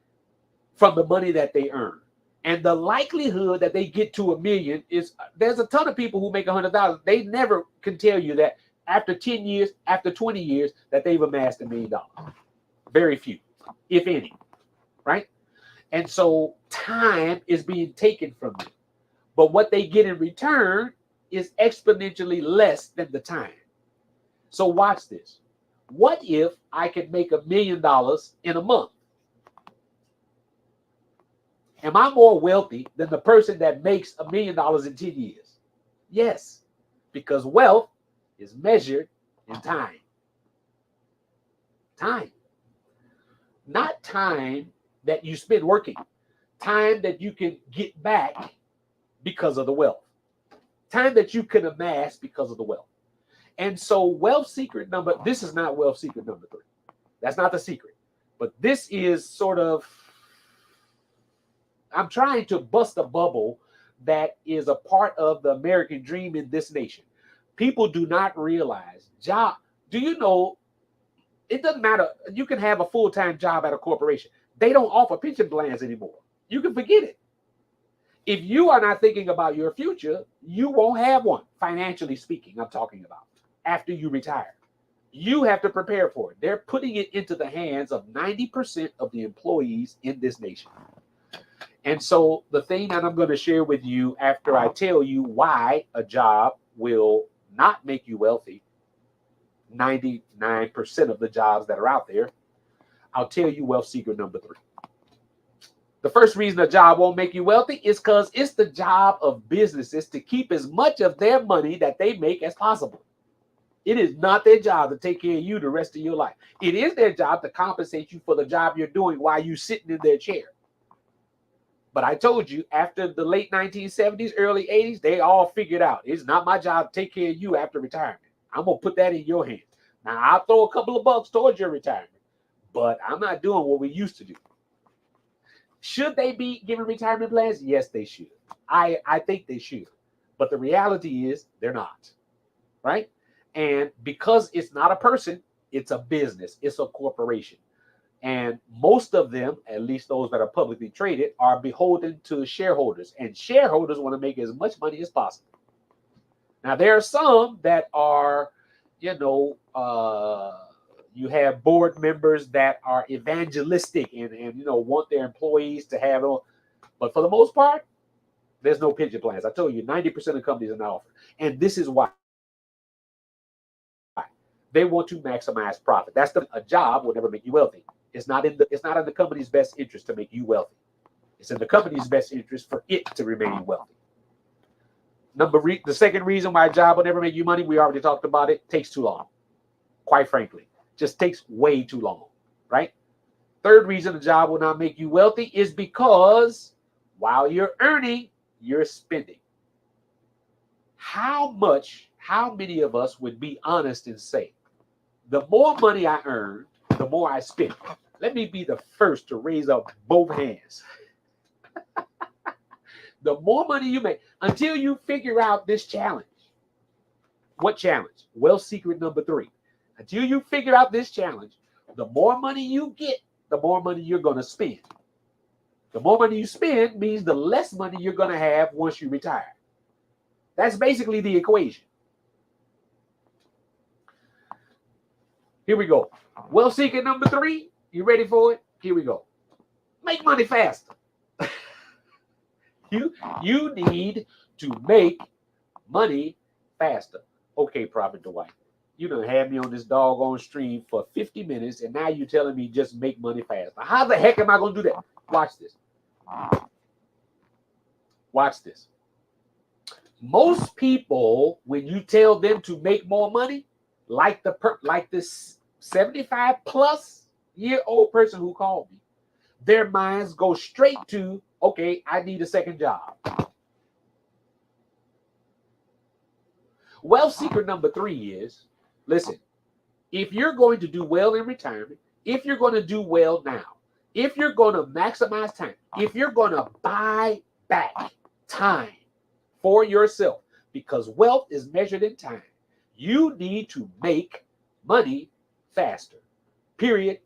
[SPEAKER 1] from the money that they earn. And the likelihood that they get to $1 million is, there's a ton of people who make 100,000. They never can tell you that after 10 years, after 20 years, that they've amassed $1 million. Very few, if any, right? And so time is being taken from them. But what they get in return is exponentially less than the time. So watch this. What if I could make $1 million in a month? Am I more wealthy than the person that makes $1 million in 10 years? Yes, because wealth is measured in time. Time. Not time that you spend working. Time that you can get back because of the wealth. Time that you can amass because of the wealth. And so wealth secret number, this is not wealth secret number 3. That's not the secret. But this is sort of, I'm trying to bust a bubble that is a part of the American dream in this nation. People do not realize job. Do you know, it doesn't matter. You can have a full-time job at a corporation. They don't offer pension plans anymore. You can forget it. If you are not thinking about your future, you won't have one, financially speaking, I'm talking about, after you retire. You have to prepare for it. They're putting it into the hands of 90% of the employees in this nation. And so the thing that I'm going to share with you after I tell you why a job will not make you wealthy, 99% of the jobs that are out there, I'll tell you wealth secret number 3. The first reason a job won't make you wealthy is because it's the job of businesses to keep as much of their money that they make as possible. It is not their job to take care of you the rest of your life. It is their job to compensate you for the job you're doing while you're sitting in their chair. But I told you, after the late 1970s, early 80s, they all figured out, it's not my job to take care of you after retirement. I'm going to put that in your hands. Now, I'll throw a couple of bucks towards your retirement, but I'm not doing what we used to do. Should they be giving retirement plans? Yes, they should. I think they should. But the reality is they're not, right? And because it's not a person, it's a business. It's a corporation. And most of them, at least those that are publicly traded, are beholden to shareholders. And shareholders want to make as much money as possible. Now, there are some that are, you have board members that are evangelistic and want their employees to have it. But for the most part, there's no pension plans. I told you, 90% of companies are not offering. And this is why. They want to maximize profit. A job will never make you wealthy. It's not in the company's best interest to make you wealthy. It's in the company's best interest for it to remain wealthy. The second reason why a job will never make you money, we already talked about it, takes too long. Quite frankly, just takes way too long, right? Third reason a job will not make you wealthy is because while you're earning, you're spending. How many of us would be honest and say, the more money I earn, the more I spend? Let me be the first to raise up both hands. The more money you make, until you figure out this challenge. What challenge? Wealth secret number 3. Until you figure out this challenge, the more money you get, the more money you're going to spend. The more money you spend means the less money you're going to have once you retire. That's basically the equation. Here we go. Wealth secret number 3. You ready for it? Here we go. Make money faster. You need to make money faster. Okay, Prophet Dwight. You done had me on this doggone stream for 50 minutes, and now you're telling me just make money faster. How the heck am I going to do that? Watch this. Watch this. Most people, when you tell them to make more money, like this 75 plus year old person who called me, their minds go straight to, okay, I need a second job. Wealth secret number 3 is, listen, if you're going to do well in retirement, if you're going to do well now, if you're going to maximize time, if you're going to buy back time for yourself, because wealth is measured in time, you need to make money faster. Period.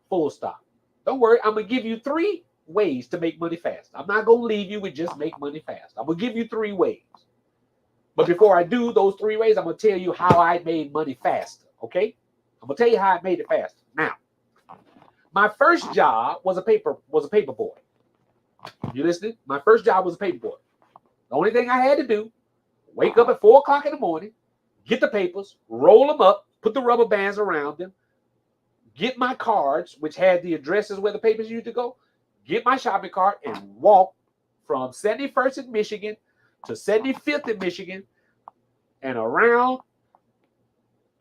[SPEAKER 1] Full stop. Don't worry. I'm going to give you 3 ways to make money fast. I'm not going to leave you with just make money fast. I'm going to give you 3 ways. But before I do those 3 ways, I'm going to tell you how I made money faster. Okay? I'm going to tell you how I made it faster. Now, my first job was a paper boy. You listening? My first job was a paper boy. The only thing I had to do, wake up at 4 o'clock in the morning, get the papers, roll them up, put the rubber bands around them, get my cards, which had the addresses where the papers used to go, get my shopping cart, and walk from 71st in Michigan to 75th in Michigan and around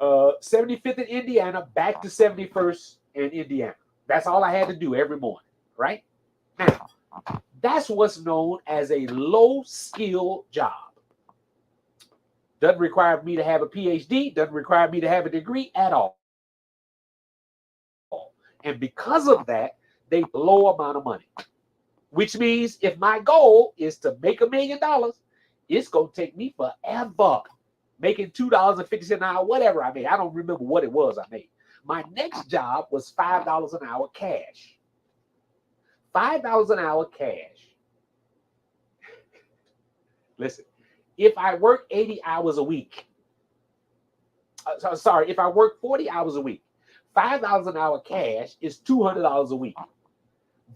[SPEAKER 1] 75th in Indiana back to 71st in Indiana. That's all I had to do every morning, right? Now, that's what's known as a low-skill job. Doesn't require me to have a PhD, doesn't require me to have a degree at all. And because of that, they low amount of money. Which means if my goal is to make $1 million, it's going to take me forever. Making $2.50 an hour, whatever I made. I don't remember what it was I made. My next job was $5 an hour cash. $5 an hour cash. Listen, if I work 80 hours a week, if I work 40 hours a week, $5 an hour cash is $200 a week.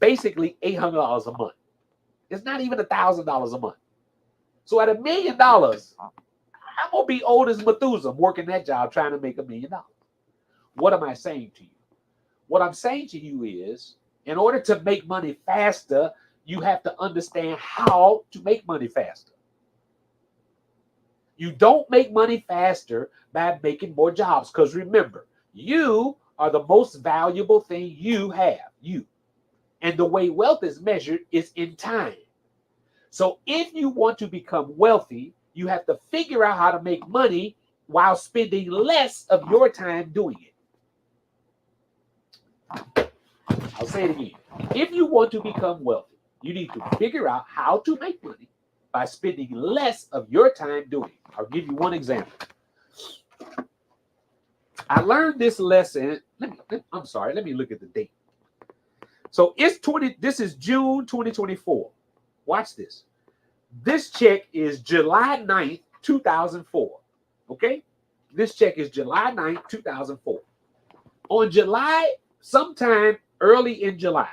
[SPEAKER 1] Basically $800 a month. It's not even $1,000 a month. So at $1 million, I'm going to be old as Methuselah working that job trying to make $1 million. What am I saying to you? What I'm saying to you is, in order to make money faster, you have to understand how to make money faster. You don't make money faster by making more jobs, because remember, you are the most valuable thing you have, you. And the way wealth is measured is in time. So if you want to become wealthy, you have to figure out how to make money while spending less of your time doing it. I'll say it again. If you want to become wealthy, you need to figure out how to make money by spending less of your time doing it. I'll give you one example. I learned this lesson. Let me look at the date. So this is June 2024. Watch this. This check is July 9th, 2004. Okay? This check is July 9th, 2004. On sometime early in July,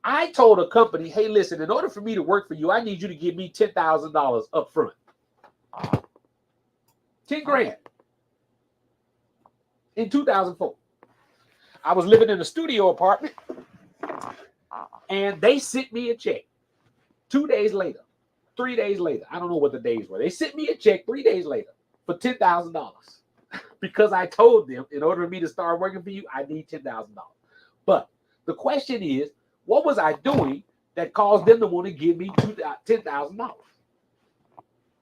[SPEAKER 1] I told a company, hey, listen, in order for me to work for you, I need you to give me $10,000 up front. 10 grand. In 2004. I was living in a studio apartment, and they sent me a check 2 days later, 3 days later. I don't know what the days were. They sent me a check 3 days later for $10,000 because I told them in order for me to start working for you, I need $10,000. But the question is, what was I doing that caused them to want to give me $10,000?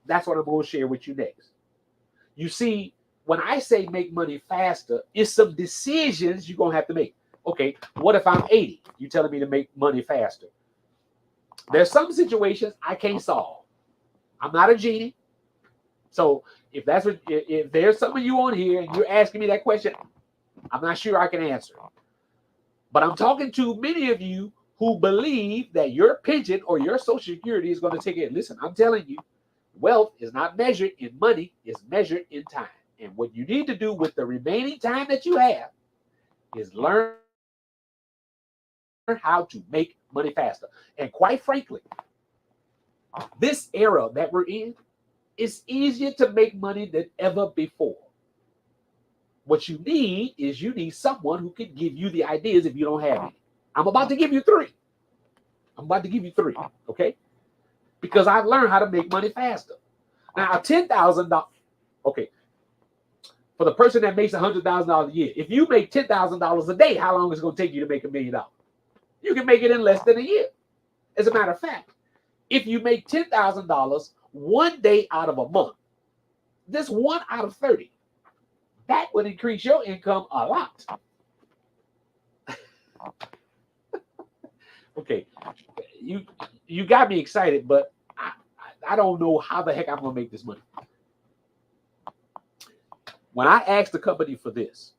[SPEAKER 1] That's what I'm going to share with you next. You see, when I say make money faster, it's some decisions you're going to have to make. Okay, what if I'm 80? You're telling me to make money faster. There's some situations I can't solve. I'm not a genie. So if there's some of you on here and you're asking me that question, I'm not sure I can answer. But I'm talking to many of you who believe that your pension or your Social Security is going to take it. Listen, I'm telling you, wealth is not measured in money, it's measured in time. And what you need to do with the remaining time that you have is learn how to make money faster. And quite frankly, this era that we're in, it's easier to make money than ever before. What you need is someone who can give you the ideas if you don't have any. I'm about to give you 3. Okay? Because I've learned how to make money faster. Now, $10,000, okay, for the person that makes $100,000 a year, if you make $10,000 a day, how long is it going to take you to make $1 million? You can make it in less than a year. As a matter of fact, if you make $10,000 one day out of a month, this 1 out of 30, that would increase your income a lot. Okay, you got me excited, but I don't know how the heck I'm going to make this money. When I asked the company for this,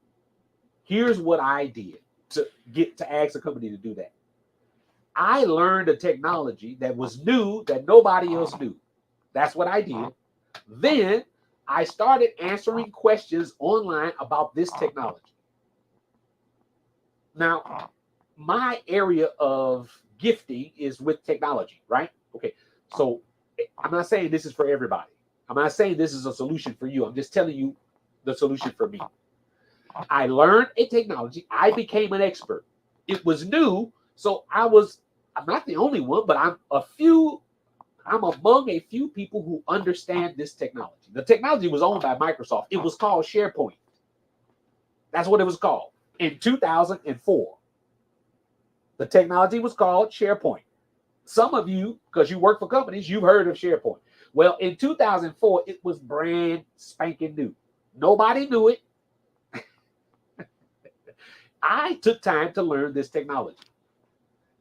[SPEAKER 1] Here's what I did to ask a company to do that. I learned a technology that was new that nobody else knew. That's what I did. Then I started answering questions online about this technology. Now, my area of gifting is with technology, right? Okay. So I'm not saying this is for everybody. I'm not saying this is a solution for you. I'm just telling you the solution for me. I learned a technology. I became an expert. It was new. So I'm not the only one, but I'm among a few people who understand this technology. The technology was owned by Microsoft. It was called SharePoint. That's what it was called in 2004. The technology was called SharePoint. Some of you, because you work for companies, you've heard of SharePoint. Well, in 2004, it was brand spanking new. Nobody knew it. I took time to learn this technology.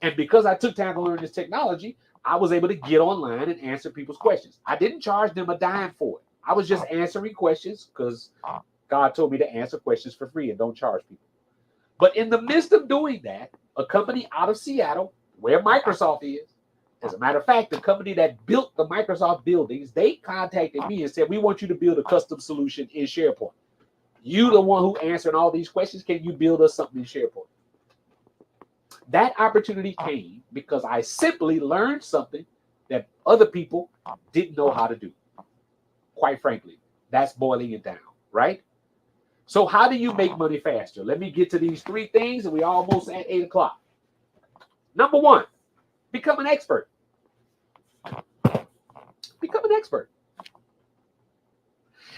[SPEAKER 1] And because I took time to learn this technology, I was able to get online and answer people's questions. I didn't charge them a dime for it. I was just answering questions because God told me to answer questions for free and don't charge people. But in the midst of doing that, a company out of Seattle, where Microsoft is, as a matter of fact, the company that built the Microsoft buildings, they contacted me and said, we want you to build a custom solution in SharePoint. You the one who answered all these questions. Can you build us something in SharePoint? That opportunity came because I simply learned something that other people didn't know how to do. Quite frankly, that's boiling it down, right? So how do you make money faster? Let me get to these three things, and we're almost at 8 o'clock. Number one, become an expert. Become an expert.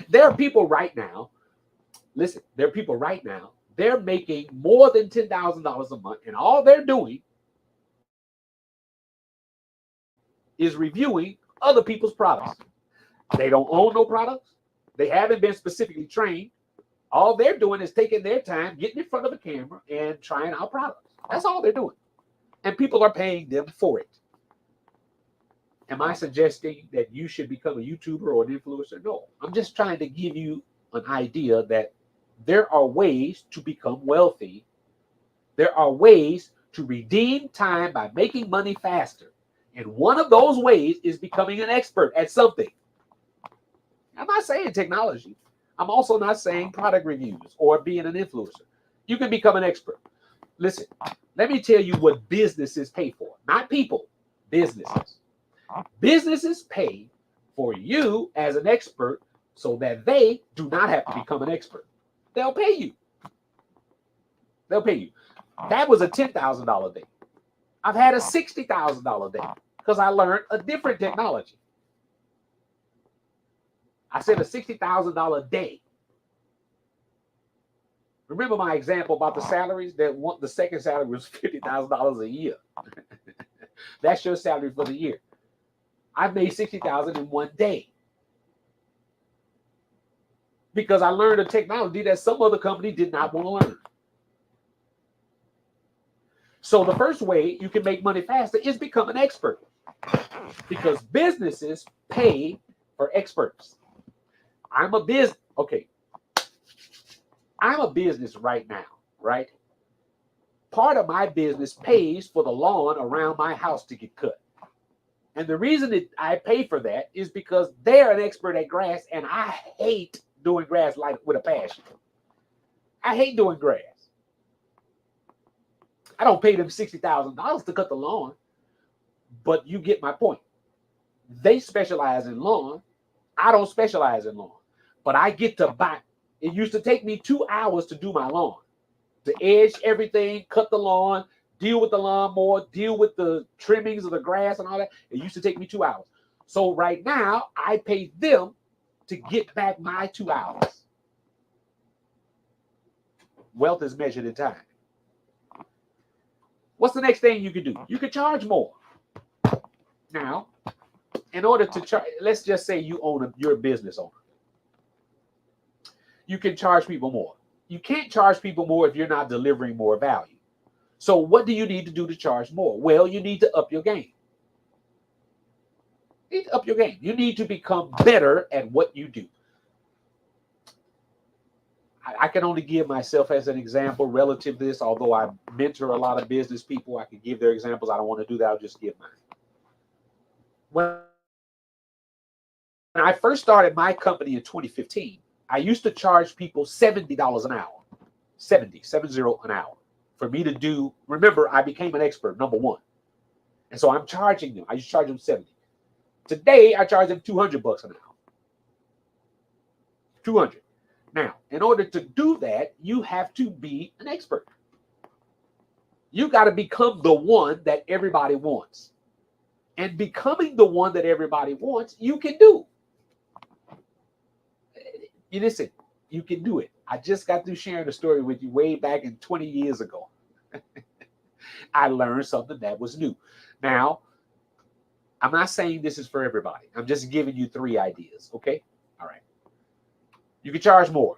[SPEAKER 1] There are people right now, listen, there are people right now, they're making more than $10,000 a month, and all they're doing is reviewing other people's products. They don't own no products. They haven't been specifically trained. All they're doing is taking their time, getting in front of the camera and trying out products. That's all they're doing. And people are paying them for it. Am I suggesting that you should become a YouTuber or an influencer? No. I'm just trying to give you an idea that there are ways to become wealthy. There are ways to redeem time by making money faster. And one of those ways is becoming an expert at something. I'm not saying technology. I'm also not saying product reviews or being an influencer. You can become an expert. Listen, let me tell you what businesses pay for. Not people, businesses. Businesses pay for you as an expert so that they do not have to become an expert. They'll pay you. They'll pay you. That was a $10,000 day. I've had a $60,000 day because I learned a different technology. I said a $60,000 day. Remember my example about the salaries? The second salary was $50,000 a year. That's your salary for the year. I made $60,000 in one day because I learned a technology that some other company did not want to learn. So the first way you can make money faster is become an expert, because businesses pay for experts. I'm a business right now, right? Part of my business pays for the lawn around my house to get cut. And the reason that I pay for that is because they're an expert at grass, and I hate doing grass like with a passion. I hate doing grass. I don't pay them $60,000 to cut the lawn, but you get my point. They specialize in lawn. I don't specialize in lawn, but I get to buy. It used to take me 2 hours to do my lawn, to edge everything, cut the lawn, deal with the lawnmower, deal with the trimmings of the grass and all that. It used to take me 2 hours. So right now, I pay them to get back my 2 hours. Wealth is measured in time. What's the next thing you can do? You can charge more. Now, in order to charge, let's just say you're a business owner. You can charge people more. You can't charge people more if you're not delivering more value. So what do you need to do to charge more? Well, you need to up your game. You need to up your game. You need to become better at what you do. I can only give myself as an example relative to this, although I mentor a lot of business people. I can give their examples. I don't want to do that. I'll just give mine. When I first started my company in 2015, I used to charge people $70 an hour, 70 an hour for me to do. Remember, I became an expert, number one. And so I'm charging them. I used to charge them 70. Today, I charge them $200 an hour. 200. Now, in order to do that, you have to be an expert. You got to become the one that everybody wants. And becoming the one that everybody wants, you can do. You listen, you can do it. I just got through sharing a story with you way back in 20 years ago. I learned something that was new. Now, I'm not saying this is for everybody. I'm just giving you 3 ideas, okay? All right. You can charge more.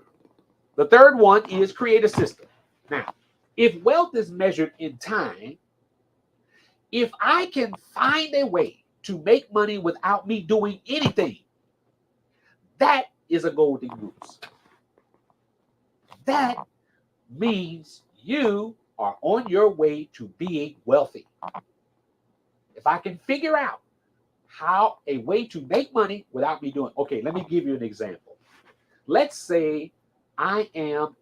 [SPEAKER 1] The third one is create a system. Now, if wealth is measured in time, if I can find a way to make money without me doing anything, that is a golden goose. That means you are on your way to being wealthy. If I can figure out how a way to make money without me doing, okay, let me give you an example. Let's say I am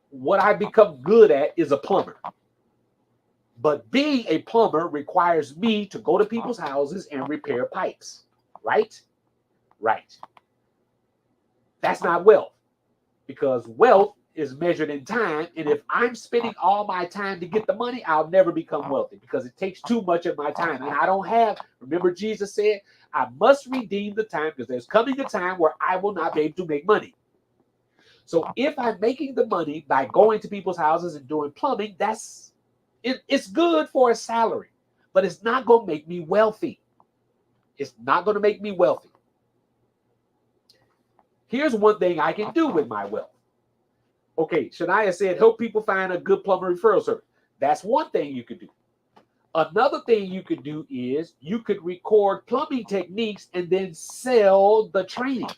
[SPEAKER 1] what I become good at is a plumber. But being a plumber requires me to go to people's houses and repair pipes, right? Right. That's not wealth, because wealth is measured in time. And if I'm spending all my time to get the money, I'll never become wealthy because it takes too much of my time. And I don't have, remember Jesus said, I must redeem the time because there's coming a time where I will not be able to make money. So if I'm making the money by going to people's houses and doing plumbing, it's good for a salary, but it's not going to make me wealthy. It's not going to make me wealthy. Here's one thing I can do with my wealth. Okay, Shania said, help people find a good plumber referral service. That's one thing you could do. Another thing you could do is you could record plumbing techniques and then sell the training.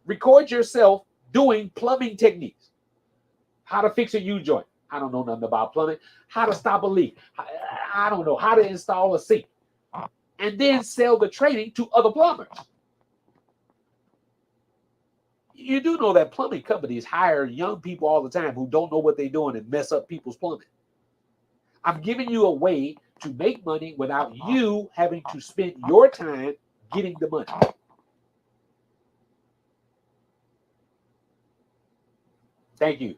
[SPEAKER 1] Record yourself doing plumbing techniques. How to fix a U-joint. I don't know nothing about plumbing. How to stop a leak. I don't know. How to install a sink. And then sell the training to other plumbers. You do know that plumbing companies hire young people all the time who don't know what they're doing and mess up people's plumbing. I'm giving you a way to make money without you having to spend your time getting the money. Thank you.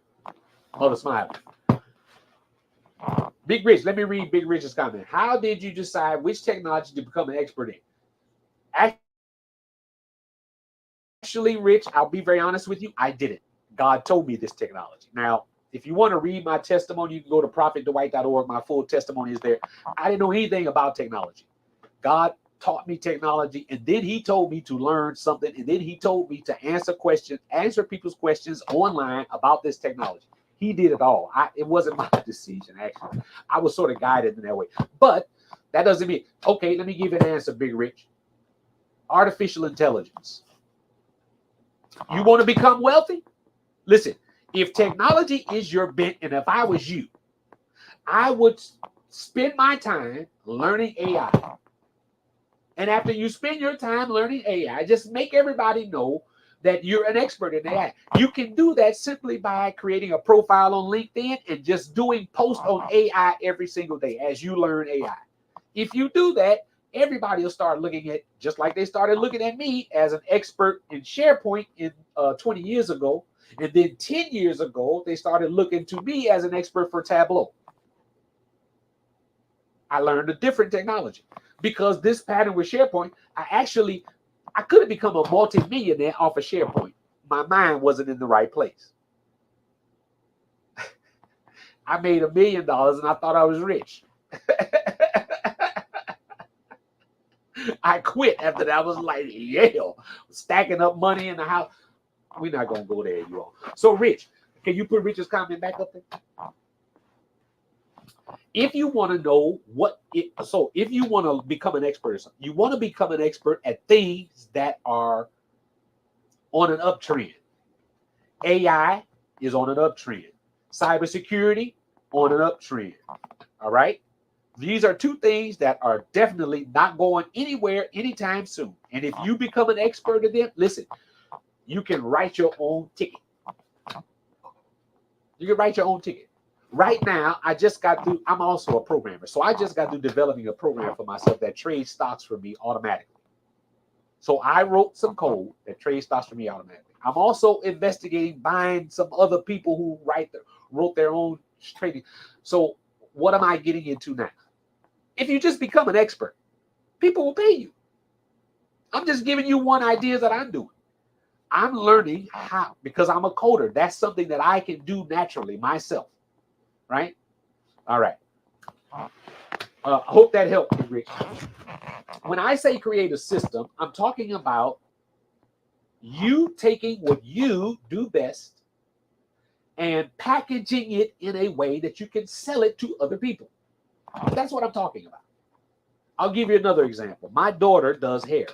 [SPEAKER 1] Mother Smile. Big Rich, let me read Big Rich's comment. How did you decide which technology to become an expert in? Actually, Rich, I'll be very honest with you, I didn't. God told me this technology. Now, if you want to read my testimony, you can go to prophetdwight.org. My full testimony is there. I didn't know anything about technology. God taught me technology, and then he told me to learn something, and then he told me to answer people's questions online about this technology. He did it all. It wasn't my decision, actually. I was sort of guided in that way. But that doesn't mean, okay, let me give you an answer, Big Rich. Artificial intelligence. You want to become wealthy? Listen, if technology is your bent, and if I was you, I would spend my time learning AI. And after you spend your time learning AI, just make everybody know that you're an expert in AI. You can do that simply by creating a profile on LinkedIn and just doing posts on AI every single day as you learn AI. If you do that, everybody will start looking at, just like they started looking at me as an expert in SharePoint in 20 years ago. And then 10 years ago, they started looking to me as an expert for Tableau. I learned a different technology because this pattern with SharePoint, I could have become a multi-millionaire off of SharePoint. My mind wasn't in the right place. I made $1 million and I thought I was rich. I quit after that. I was like, yeah, stacking up money in the house. We're not going to go there, you all. So, Rich, can you put Rich's comment back up there? If you want to know if you want to become an expert, you want to become an expert at things that are on an uptrend. AI is on an uptrend. Cybersecurity on an uptrend. All right. These are two things that are definitely not going anywhere anytime soon. And if you become an expert in them, listen, you can write your own ticket. You can write your own ticket. Right now, I just got through, I'm also a programmer. So I just got through developing a program for myself that trades stocks for me automatically. So I wrote some code that trades stocks for me automatically. I'm also investigating buying some other people who wrote their own trading. So what am I getting into now? If you just become an expert, people will pay you. I'm just giving you one idea that I'm doing. I'm learning how, because I'm a coder. That's something that I can do naturally myself. Right? All right. I hope that helped you, Rich. When I say create a system, I'm talking about you taking what you do best and packaging it in a way that you can sell it to other people. That's what I'm talking about. I'll give you another example. My daughter does hair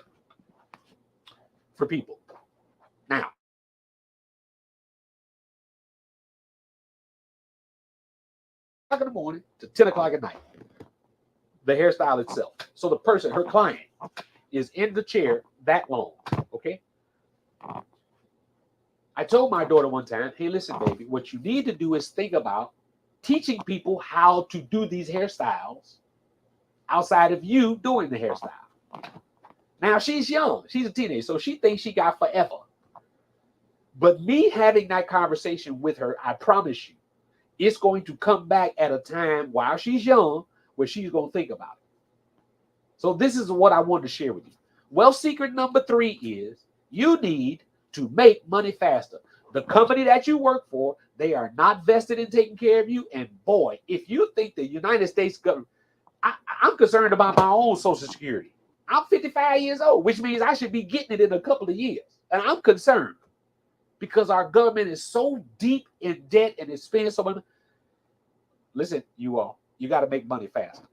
[SPEAKER 1] for people. Now, in the morning to 10 o'clock at night, the hairstyle itself. So the person, her client, is in the chair that long. Okay. I told my daughter one time, hey, listen, baby, what you need to do is think about teaching people how to do these hairstyles outside of you doing the hairstyle. Now, she's young. She's a teenager, so she thinks she got forever. But me having that conversation with her, I promise you, it's going to come back at a time while she's young where she's going to think about it. So this is what I wanted to share with you. Well, secret number 3 is you need to make money faster. The company that you work for, they are not vested in taking care of you. And boy, if you think the United States government, I'm concerned about my own Social Security. I'm 55 years old, which means I should be getting it in a couple of years. And I'm concerned because our government is so deep in debt and it's spending so much. Listen, you all, you got to make money faster.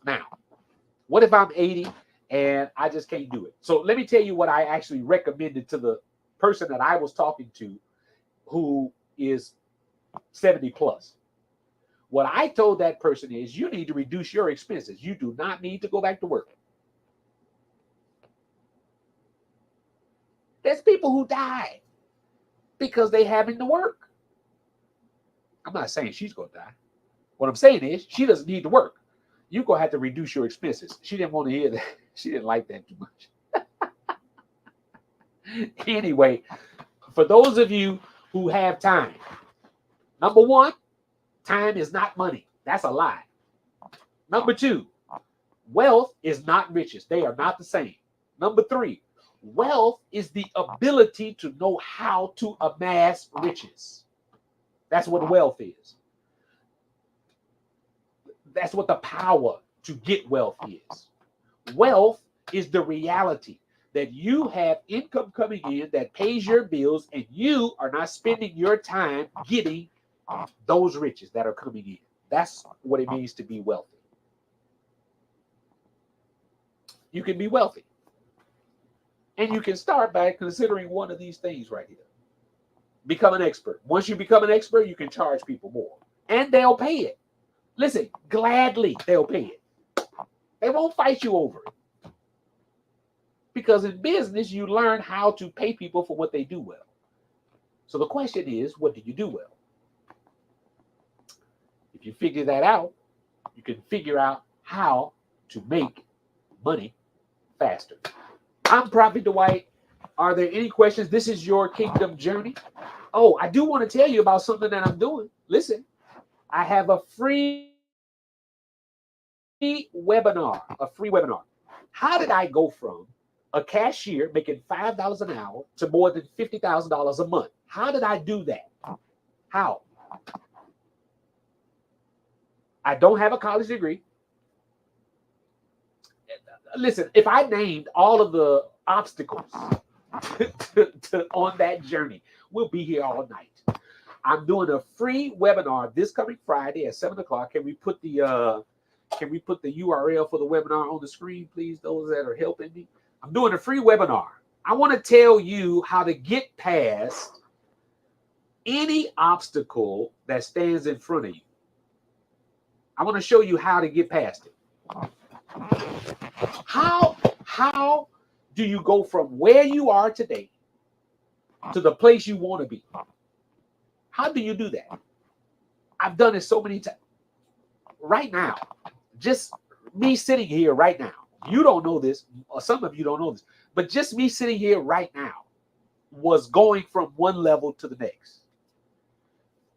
[SPEAKER 1] Now, what if I'm 80 and I just can't do it? So let me tell you what I actually recommended to the person that I was talking to who is 70 plus. What I told that person is you need to reduce your expenses. You do not need to go back to work. There's people who die because they having to work. I'm not saying she's going to die. What I'm saying is she doesn't need to work. You're going to have to reduce your expenses. She didn't want to hear that. She didn't like that too much. Anyway, for those of you who have time, number 1, time is not money. That's a lie. Number 2, wealth is not riches. They are not the same. Number 3, wealth is the ability to know how to amass riches. That's what wealth is. That's what the power to get wealth is. Wealth is the reality that you have income coming in that pays your bills and you are not spending your time getting those riches that are coming in. That's what it means to be wealthy. You can be wealthy. And you can start by considering one of these things right here. Become an expert. Once you become an expert, you can charge people more. And they'll pay it. Listen, gladly they'll pay it. They won't fight you over it. Because in business, you learn how to pay people for what they do well. So the question is, what do you do well? If you figure that out, you can figure out how to make money faster. I'm Prophet Dwight. Are there any questions? This is your kingdom journey. Oh, I do want to tell you about something that I'm doing. Listen, I have a free webinar. How did I go from a cashier making $5 an hour to more than $50,000 a month? How did I do that? How? I don't have a college degree. Listen, if I named all of the obstacles on that journey, we'll be here all night. I'm doing a free webinar this coming Friday at 7 o'clock. Can we put the URL for the webinar on the screen, please? Those that are helping me. I'm doing a free webinar I want to tell you how to get past any obstacle that stands in front of you. I want to show you how to get past it. How do you go from where you are today to the place you want to be? How do you do that? I've done it so many times. Right now, just me sitting here right now. You don't know this, or some of you don't know this, but just me sitting here right now was going from one level to the next.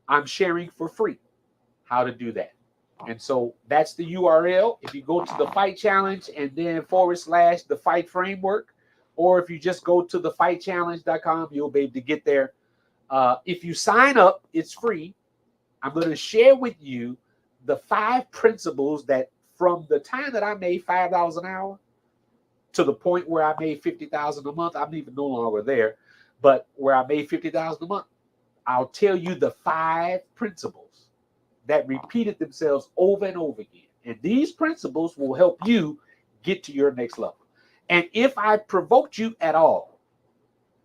[SPEAKER 1] I'm sharing for free how to do that. And so that's the URL. If you go to the Fight Challenge and then / the Fight Framework, or if you just go to thefightchallenge.com, you'll be able to get there. If you sign up, it's free. I'm going to share with you the 5 principles that from the time that I made $5 an hour to the point where I made $50,000 a month, I'm even no longer there, but where I made $50,000 a month, I'll tell you the 5 principles that repeated themselves over and over again. And these principles will help you get to your next level. And if I provoked you at all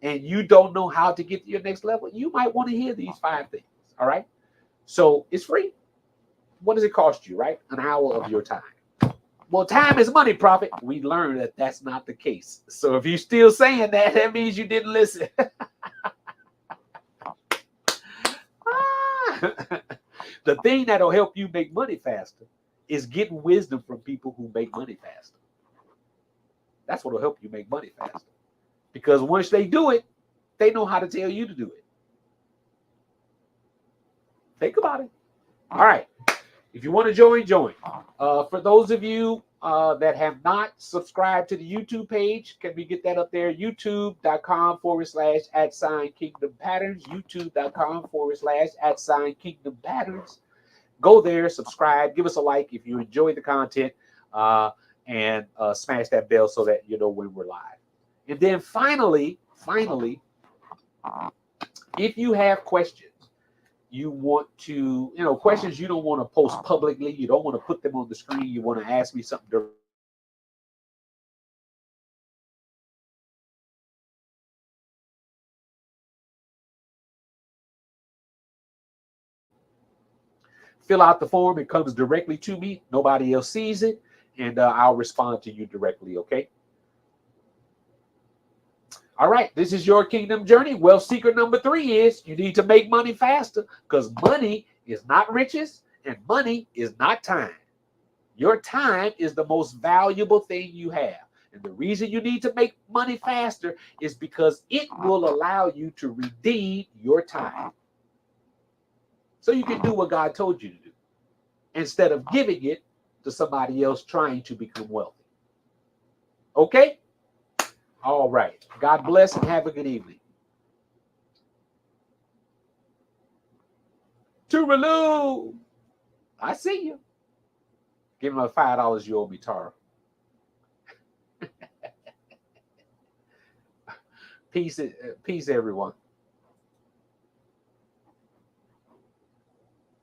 [SPEAKER 1] and you don't know how to get to your next level, you might want to hear these 5 things. All right. So it's free. What does it cost you, right? An hour of your time. Well, time is money, Prophet. We learned that that's not the case. So if you're still saying that, that means you didn't listen. The thing that'll help you make money faster is getting wisdom from people who make money faster. That's what'll help you make money faster. Because once they do it, they know how to tell you to do it. Think about it. All right. If you want to join, join. For those of you that have not subscribed to the YouTube page, can we get that up there? YouTube.com / Kingdom Patterns. YouTube.com / Kingdom Patterns. Go there, subscribe, give us a like if you enjoy the content, and smash that bell so that you know when we're live. And then finally, if you have questions, you want to, questions you don't want to post publicly, you don't want to put them on the screen, you want to ask me something directly, fill out the form. It comes directly to me. Nobody else sees it. And I'll respond to you directly, okay? All right, this is your kingdom journey. Wealth secret number 3 is you need to make money faster, because money is not riches and money is not time. Your time is the most valuable thing you have. And the reason you need to make money faster is because it will allow you to redeem your time. So you can do what God told you to do instead of giving it to somebody else trying to become wealthy. Okay? All right. God bless and have a good evening. Tooraloo! I see you. Give him a $5 you owe me, Tara. Peace, everyone.